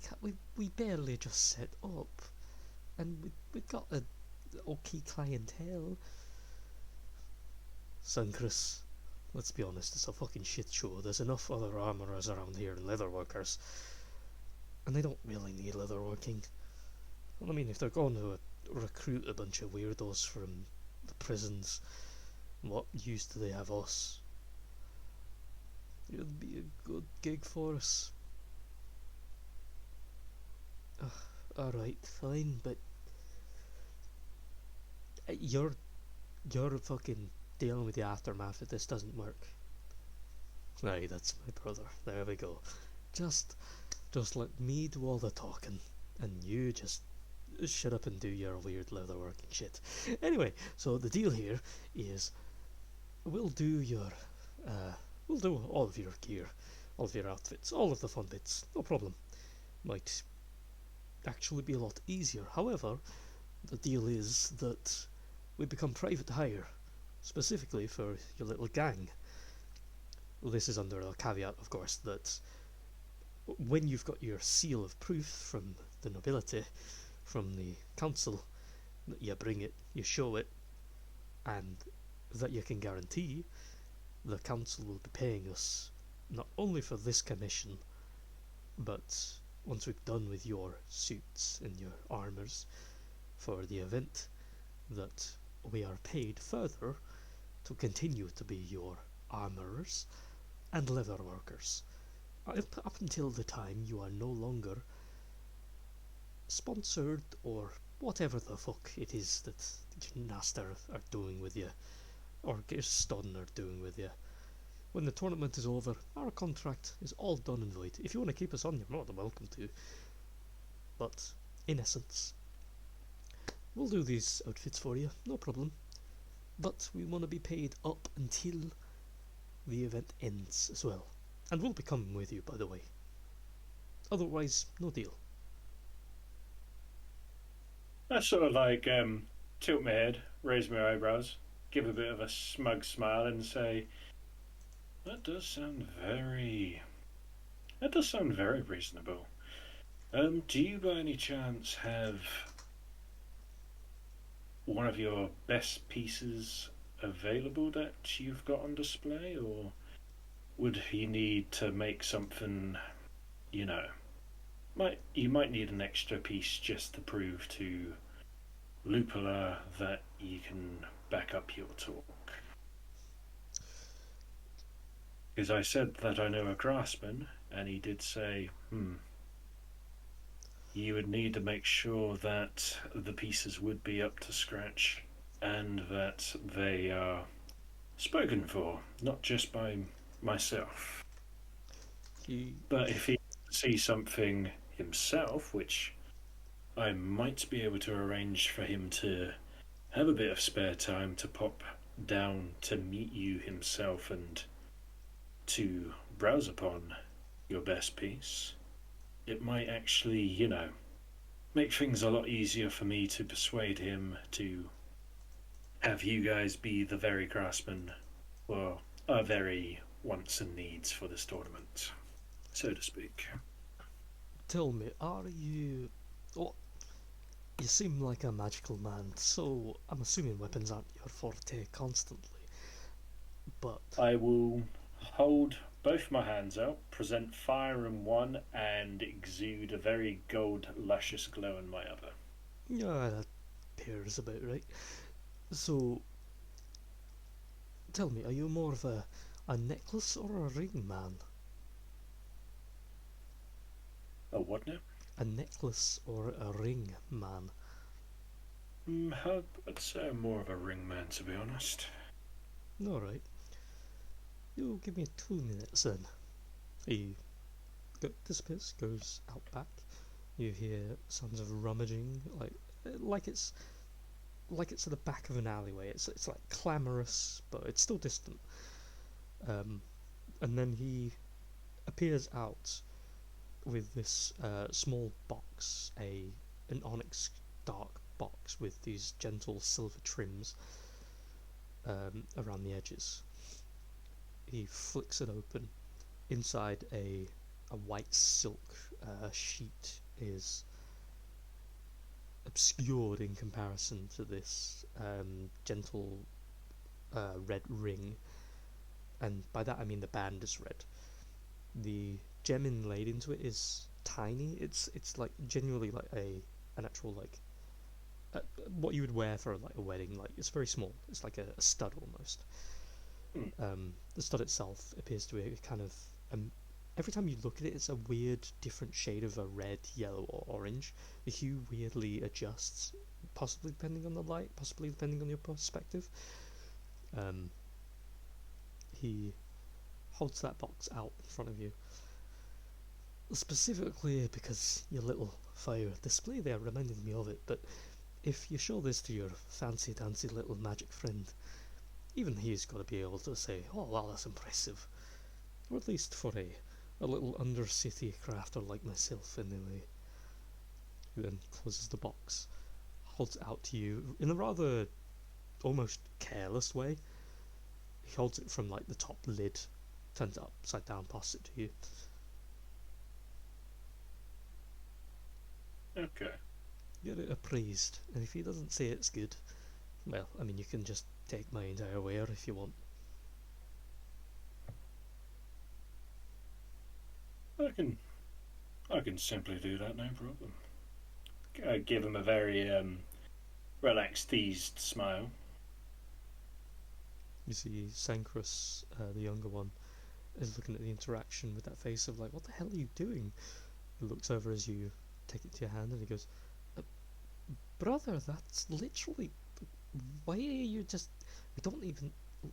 We barely just set up, and we've got a okay clientele. Sancris, let's be honest, it's a fucking shit show. There's enough other armourers around here and leatherworkers, and they don't really need leatherworking. Well, I mean, if they're going to recruit a bunch of weirdos from the prisons, what use do they have us? It'd be a good gig for us. Alright, fine, but you're fucking dealing with the aftermath if this doesn't work. Aye, that's my brother. There we go. Just let me do all the talking, and you just shut up and do your weird leatherworking shit. Anyway, so the deal here is we'll do all of your gear, all of your outfits, all of the fun bits, no problem. Might actually be a lot easier. However, the deal is that we become private hire, specifically for your little gang. Well, this is under a caveat, of course, that when you've got your seal of proof from the nobility, from the council, that you bring it, you show it, and that you can guarantee the council will be paying us not only for this commission, but once we've done with your suits and your armours for the event, that we are paid further to continue to be your armourers and leather workers up until the time you are no longer sponsored or whatever the fuck it is that Naster are doing with you, or Stodden are doing with you. When the tournament is over, our contract is all done and void. If you want to keep us on, you're more than welcome to. But, in essence, we'll do these outfits for you, no problem. But we want to be paid up until the event ends as well. And we'll be coming with you, by the way. Otherwise, no deal. I sort of like tilt my head, raise my eyebrows, give a bit of a smug smile, and say, "That does sound very. That does sound very reasonable. Do you by any chance have one of your best pieces available that you've got on display, or would you need to make something? You know, you might need an extra piece just to prove to Lupula that you can back up your talk." Because I said that I know a craftsman, and he did say, you would need to make sure that the pieces would be up to scratch and that they are spoken for, not just by myself. He But if he sees something himself, which I might be able to arrange for him to have a bit of spare time to pop down to meet you himself and to browse upon your best piece, it might actually, make things a lot easier for me to persuade him to have you guys be the very craftsmen for our very wants and needs for this tournament, so to speak. tell me, are you? Oh, you seem like a magical man, so I'm assuming weapons aren't your forte constantly. But I will hold both my hands out, present fire in one, and exude a very gold, luscious glow in my other. yeah, that appears about right. So tell me, are you more of a necklace or a ring man? A what now? A necklace or a ring man? I'd say I'm more of a ring man, to be honest. Alright. You give me 2 minutes then. He disappears, goes out back. You hear sounds of rummaging, like it's at the back of an alleyway. It's like clamorous, but it's still distant. And then he appears out with this small box, an onyx dark box with these gentle silver trims around the edges. He flicks it open. Inside, a white silk sheet is obscured in comparison to this gentle red ring, and by that I mean the band is red. The gem inlaid into it is tiny. It's like genuinely like an actual like what you would wear for like a wedding. Like it's very small. It's like a stud almost. The stud itself appears to be a kind of every time you look at it, it's a weird, different shade of a red, yellow, or orange. The hue weirdly adjusts, possibly depending on the light, possibly depending on your perspective. He holds that box out in front of you, specifically because your little fire display there reminded me of it. But if you show this to your fancy dancy little magic friend, even he's got to be able to say, "Oh, wow, that's impressive," or at least for a little undercity crafter like myself, anyway. He then closes the box, holds it out to you in a rather almost careless way. He holds it from like the top lid, turns it upside down, passes it to you. Okay. Get it appraised, and if he doesn't say it's good, well, I mean, you can just take my entire ware if you want. I can simply do that, no problem. I give him a very relaxed, eased smile. You see Sancrus, the younger one, is looking at the interaction with that face of like, what the hell are you doing? He looks over as you take it to your hand and he goes, brother, that's literally, why are you just, we don't even,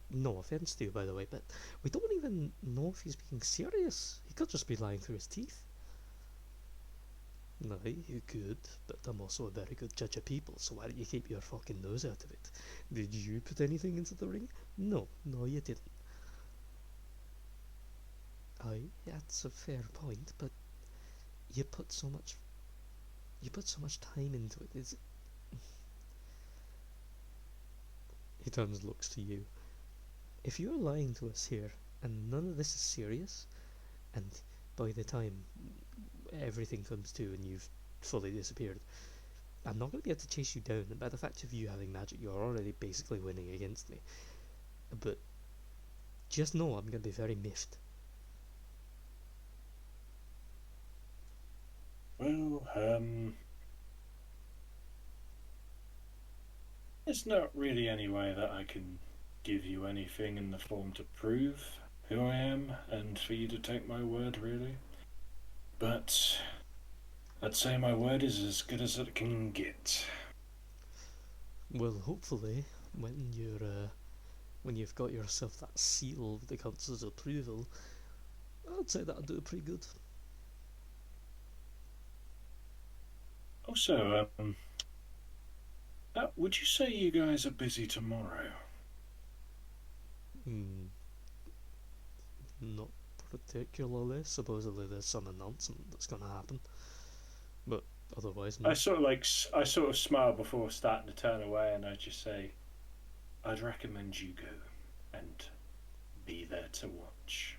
no offence to you by the way, but we don't even know if he's being serious. He could just be lying through his teeth. No, you could, but I'm also a very good judge of people, so why don't you keep your fucking nose out of it? Did you put anything into the ring? No, you didn't. Aye, that's a fair point, but you put so much time into it. He turns and looks to you. If you're lying to us here, and none of this is serious, and by the time everything comes to and you've fully disappeared, I'm not going to be able to chase you down, and by the fact of you having magic, you're already basically winning against me. But just know I'm going to be very miffed. Well, there's not really any way that I can give you anything in the form to prove who I am and for you to take my word, really. But I'd say my word is as good as it can get. Well, hopefully, when you've got yourself that seal of the council's approval, I'd say that'll do pretty good. Also, would you say you guys are busy tomorrow? Not particularly. Supposedly there's some announcement that's going to happen, but otherwise no. I sort of smile before starting to turn away, and I just say, I'd recommend you go and be there to watch.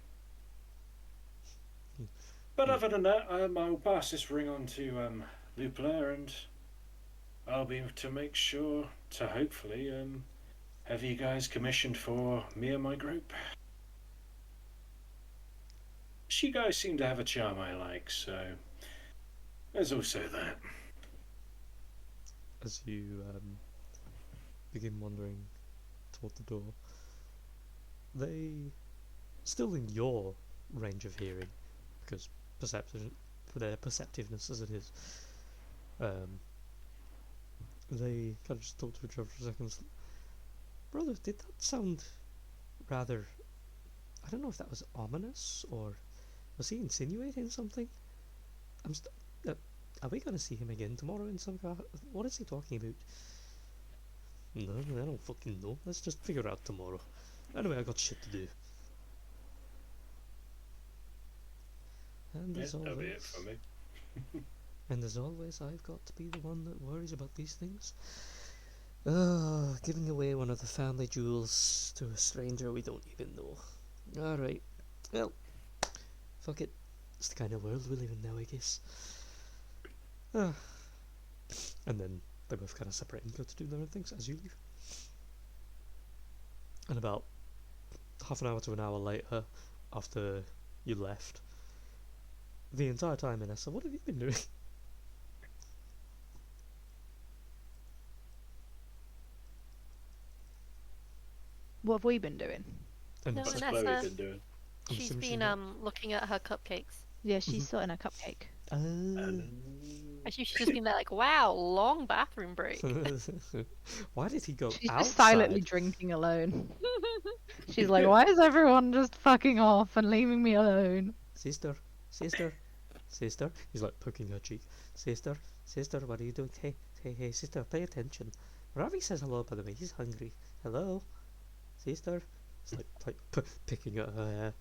But other than that, I'll pass this ring on to Lupler, and I'll be to make sure to hopefully have you guys commissioned for me and my group. You guys seem to have a charm I like, so there's also that. As you begin wandering toward the door, they, still in your range of hearing, because perceptiveness as it is, they kind of just talk to each other for a second. Brother, did that sound rather, I don't know if that was ominous, or was he insinuating something? Are we going to see him again tomorrow in some car? What is he talking about? No, I don't fucking know. Let's just figure it out tomorrow. Anyway, I got shit to do. And as That'll be always, it for me. and as always, I've got to be the one that worries about these things. Giving away one of the family jewels to a stranger we don't even know. Alright, well, fuck it. It's the kind of world we live in now, I guess. And then they both kind of separate and go to do their own things as you leave. And about half an hour to an hour later, after you left, the entire time, Inessa, what have you been doing? What have we been doing? And No, it's What's like, Vanessa, Chloe been doing? I'm she's assuming been looking at her cupcakes. Yeah, she's Mhm. sorting a cupcake. Actually, she's just been there like, wow, long bathroom break. Why did he go She's outside? just silently drinking alone. She's like, why is everyone just fucking off and leaving me alone? Sister, sister, sister. He's like poking her cheek. Sister, sister, what are you doing? Hey, sister, pay attention. Ravi says hello, by the way. He's hungry. Hello, sister. It's like picking at her hair.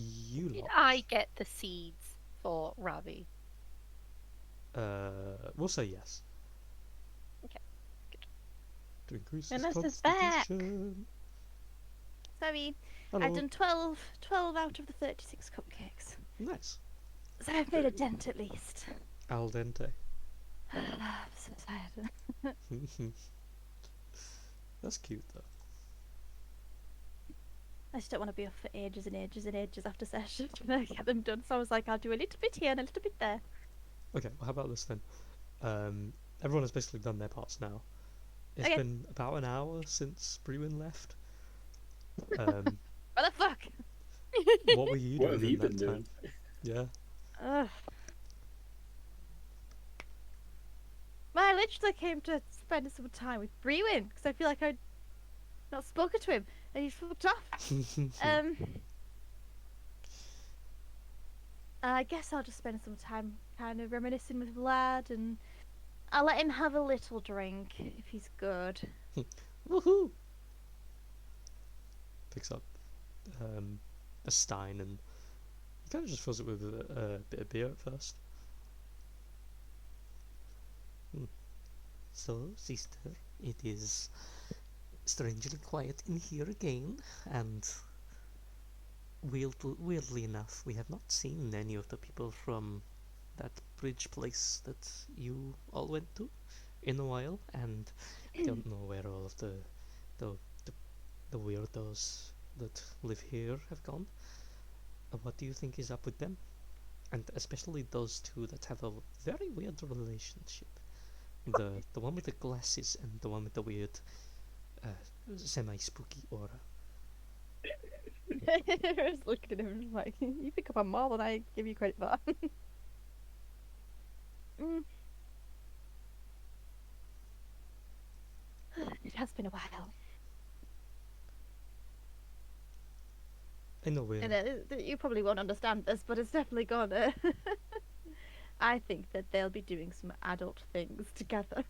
You Did lot. I get the seeds for Ravi? We'll say yes. Okay, good. To increase his Vanessa's back. constitution. Sorry, Hello. I've done 12 out of the 36 cupcakes. Nice. So I've made a dent at least. Al dente. I'm so tired. That's cute though. I just don't want to be off for ages and ages and ages after session when I get them done. So I was like, I'll do a little bit here and a little bit there. Okay, well, how about this then? Everyone has basically done their parts now. It's Okay. been about an hour since Brewin left. What the fuck? What were you What doing have you in that been time? doing? Yeah. Ugh. Well, I literally came to spend some time with Brewin because I feel like I'd not spoken to him and he's fucked off. I guess I'll just spend some time kind of reminiscing with Vlad, and I'll let him have a little drink if he's good. Woohoo! Picks up a stein and he kind of just fills it with a bit of beer at first. So, sister, it is strangely quiet in here again, and weirdly enough, we have not seen any of the people from that bridge place that you all went to in a while, and I don't know where all of the, the, the weirdos that live here have gone. What do you think is up with them? And especially those two that have a very weird relationship. The one with the glasses and the one with the weird semi-spooky aura. I was looking at him and like, you pick up on more than I give you credit for. Mm. It has been a while. I know we're... And you probably won't understand this, but it's definitely gonna. I think that they'll be doing some adult things together.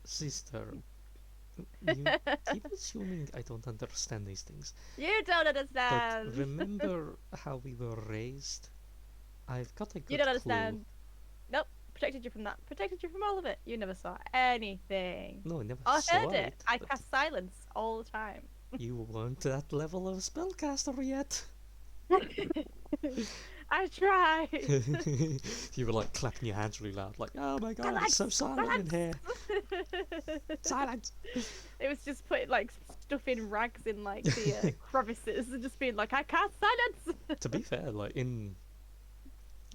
Sister, you keep assuming I don't understand these things. You don't understand. But remember how we were raised? I've got a good You don't clue. understand. Nope. Protected you from that. Protected you from all of it. You never saw anything. No, I never I saw heard it. I but cast silence all the time. you weren't that level of spellcaster yet. I tried. You were like clapping your hands really loud, like, oh my god, it's so silent in here. Silence! It was just putting like stuffing rags in like the crevices and just being like, I cast silence. To be fair, like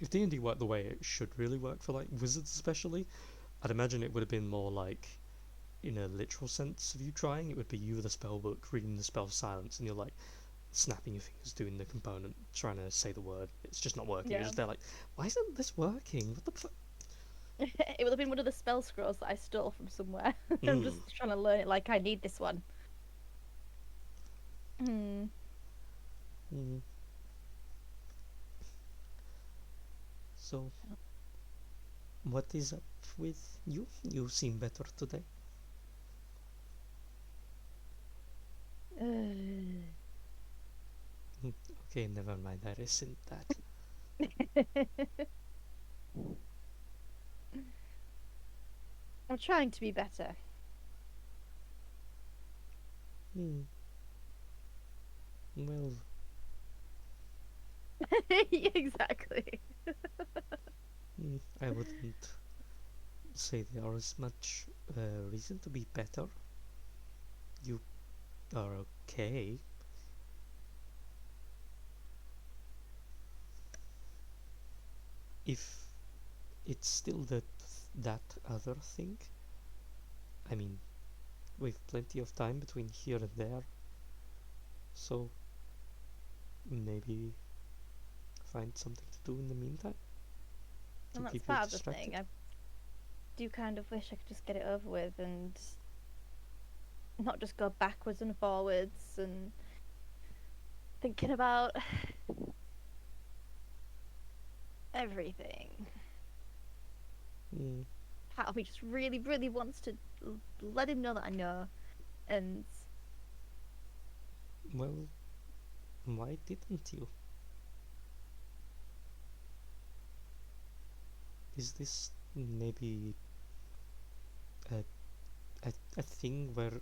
if D&D worked the way it should really work for like wizards especially, I'd imagine it would have been more like, in a literal sense of you trying, it would be you with a spell book reading the spell silence and you're like snapping your fingers doing the component trying to say the word, it's just not working. Yeah. You're just there like, why isn't this working? What the fuck? It would have been one of the spell scrolls that I stole from somewhere. I'm just trying to learn it like I need this one. So, what is up with you? You seem better today. Okay, never mind, I resent that. I'm trying to be better. Well, Exactly. I wouldn't say there is much reason to be better. You are okay. If it's still that other thing, I mean, we've plenty of time between here and there, so maybe find something to do in the meantime to And that's keep you part of the distracted. thing. I do kind of wish I could just get it over with and not just go backwards and forwards and thinking about everything. Part of me just really, really wants to let him know that I know. And Well, why didn't you? Is this maybe a thing where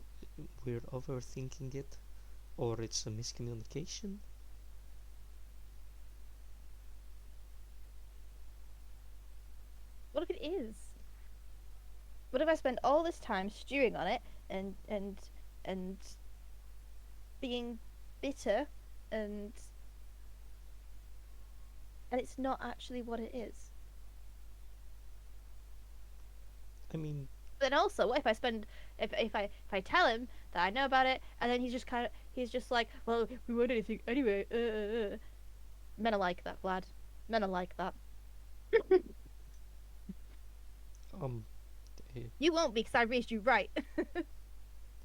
we're overthinking it, or it's a miscommunication? what if it is? What if I spend all this time stewing on it and being bitter and it's not actually what it is? I mean, Then also, what if I spend if I tell him that I know about it, and then he's just like, well, we won't do anything anyway. Men are like that, Vlad. Men are like that. You won't be, because I raised you right.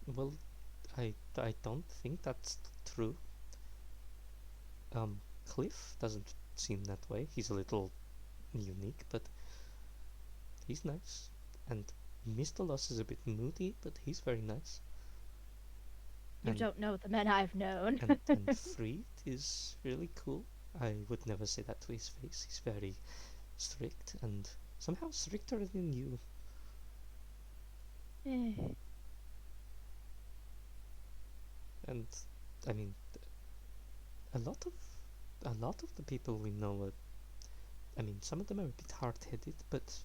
well, I don't think that's true. Cliff doesn't seem that way. He's a little unique, but he's nice. And Mr. Loss is a bit moody, but he's very nice. You don't know the men I've known. and Freed is really cool. I would never say that to his face. He's very strict and somehow stricter than you. Eh. And I mean, a lot of a lot of the people we know are, I mean, some of them are a bit hard-headed, but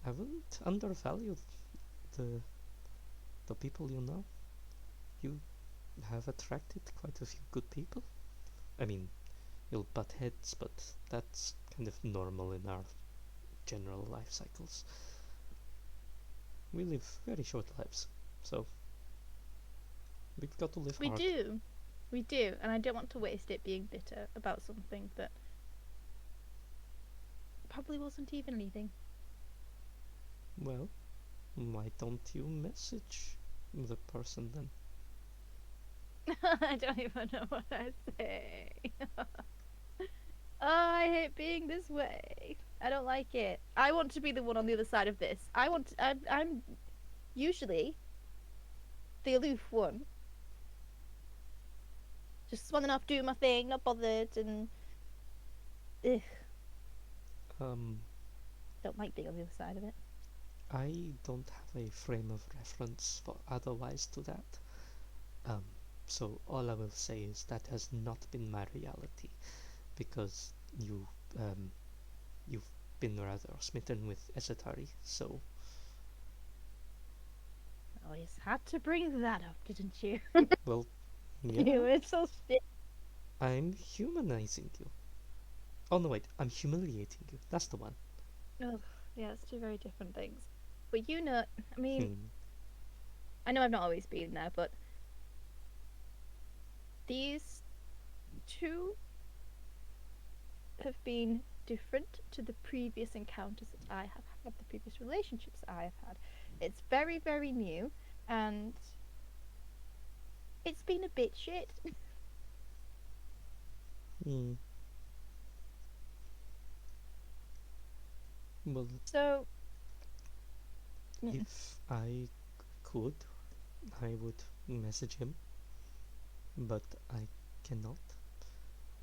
I wouldn't undervalue the the people you know. You have attracted quite a few good people. I mean, you'll butt heads, but that's kind of normal in our general life cycles. We live very short lives, so we've got to live We hard. do. We do, and I don't want to waste it being bitter about something that probably wasn't even anything. Well, why don't you message the person then? I don't even know what I say. Oh, I hate being this way. I don't like it. I want to be the one on the other side of this. I'm usually the aloof one. Just swanning off, doing my thing, not bothered, and ugh, Um, don't like being on the other side of it. I don't have a frame of reference for otherwise to that. Um, so all I will say is that has not been my reality, because um, you've been rather smitten with Esetari, so Always had to bring that up, didn't you? well, You yeah, were so shit. I'm humanizing you. Oh no, wait, I'm humiliating you. That's the one. Ugh, yeah, it's two very different things. But you know, I mean, Hmm. I know I've not always been there, but these two have been different to the previous encounters that I have had, the previous relationships I have had. It's very, very new, and it's been a bit shit. Hmm. Well, So, if I could, I would message him, but I cannot.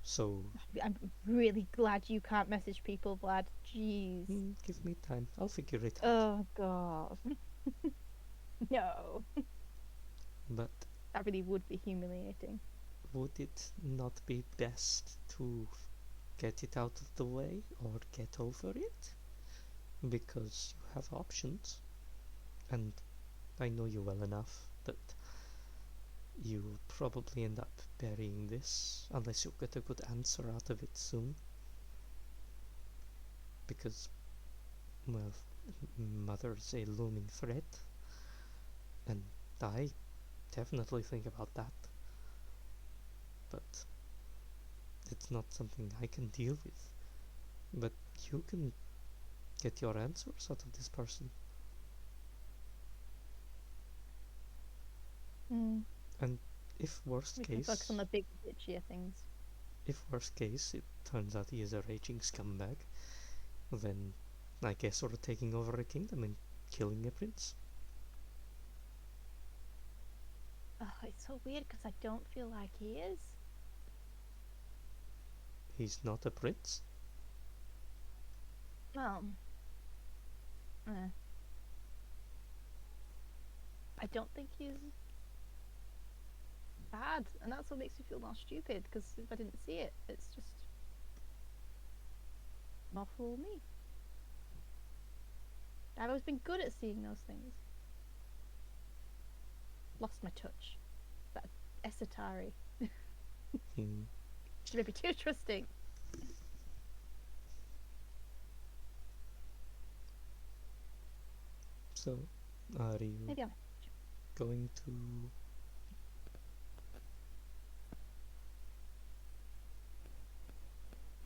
So, I'm really glad you can't message people, Vlad. Jeez. give me time. I'll figure it out. Oh, God. No. But That really would be humiliating. would it not be best to get it out of the way or get over it? Because you have options, and I know you well enough that you'll probably end up burying this unless you get a good answer out of it soon. Because, well, mother's a looming threat, and I definitely think about that. But it's not something I can deal with. But you can get your answers out of this person. Hmm. And if worst We can focus case, on the big, bitchier things. it turns out he is a raging scumbag, then I guess we're taking over a kingdom and killing a prince. Oh, it's so weird because I don't feel like he is. He's not a prince. Well, eh. I don't think he's bad, and that's what makes me feel more stupid. Because if I didn't see it, it's just not for me. I've always been good at seeing those things. Lost my touch. That Esetari. Hmm. She may be too trusting. So, are you Maybe I'm. going to?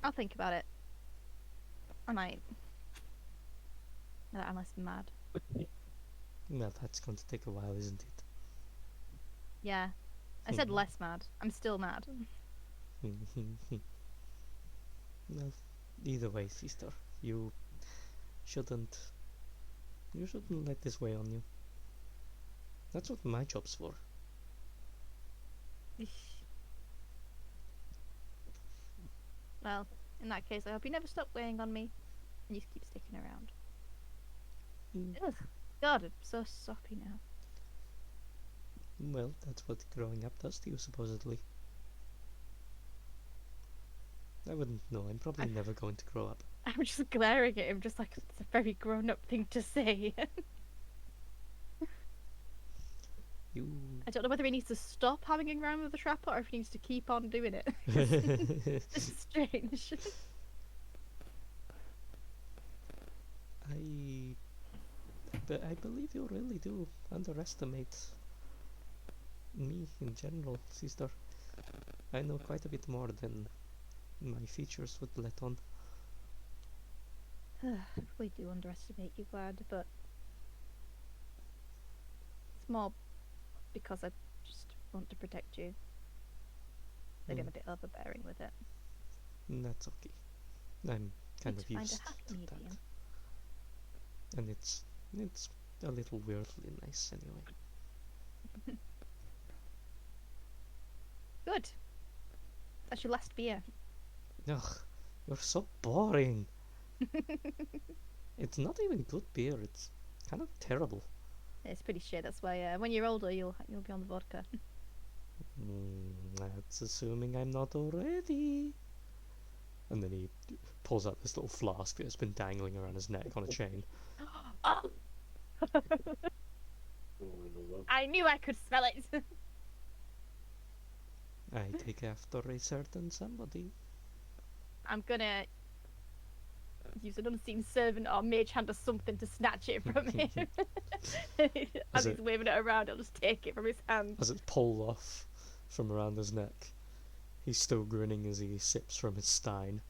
I'll think about it. I might. Unless I'm mad. Well, that's going to take a while, isn't it? Yeah. I said less mad. I'm still mad. Well, either way, sister, you shouldn't. You shouldn't let this weigh on you. That's what my job's for. Well, in that case, I hope you never stop weighing on me and you keep sticking around. Mm. Ugh. God, I'm so soppy now. Well, that's what growing up does to you, supposedly. I wouldn't know. I'm probably never going to grow up. I'm just glaring at him, just like it's a very grown-up thing to say. You. I don't know whether he needs to stop hanging around with the trapper or if he needs to keep on doing it. This is strange. But I believe you really do underestimate me in general, sister. I know quite a bit more than my features would let on. We do underestimate you, Glad, but it's more because I just want to protect you. They get a bit overbearing with it. That's okay. I'm kind Need of to find used a happy to medium. that. And it's a little weirdly nice anyway. Good. That's your last beer. Ugh, you're so boring. It's not even good beer, it's kind of terrible. It's pretty shit. That's why when you're older, you'll be on the vodka. That's assuming I'm not already. And then he pulls out this little flask that's been dangling around his neck on a chain. Oh! I knew I could smell it. I take after a certain somebody. I'm gonna use an unseen servant or mage hand or something to snatch it from him. As he's waving it around, I'll just take it from his hand. As it's pulled off from around his neck, he's still grinning as he sips from his stein.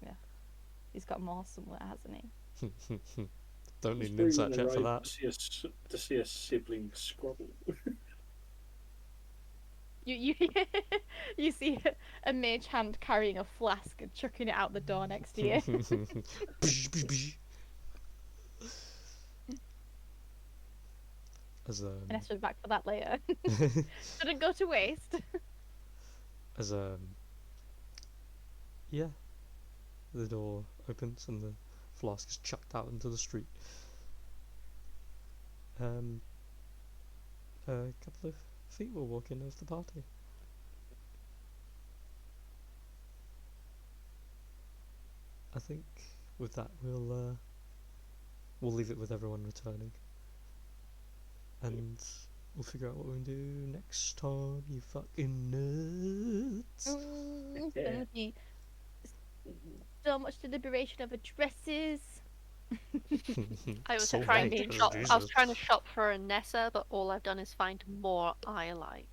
Yeah. He's got more somewhere, hasn't he? Don't need an insight check for that. To see a sibling squabble. You see a mage hand carrying a flask and chucking it out the door next to you. As And I should back for that later. Didn't go to waste. as yeah, the door opens and the flask is chucked out into the street. A couple of feet were walking of the party. I think with that we'll leave it with everyone returning, and we'll figure out what we can do next time. You fucking nuts! It's gonna be so much deliberation over dresses. I was So trying right, to shop. I was Jesus. trying to shop for a Nessa, but all I've done is find more I like.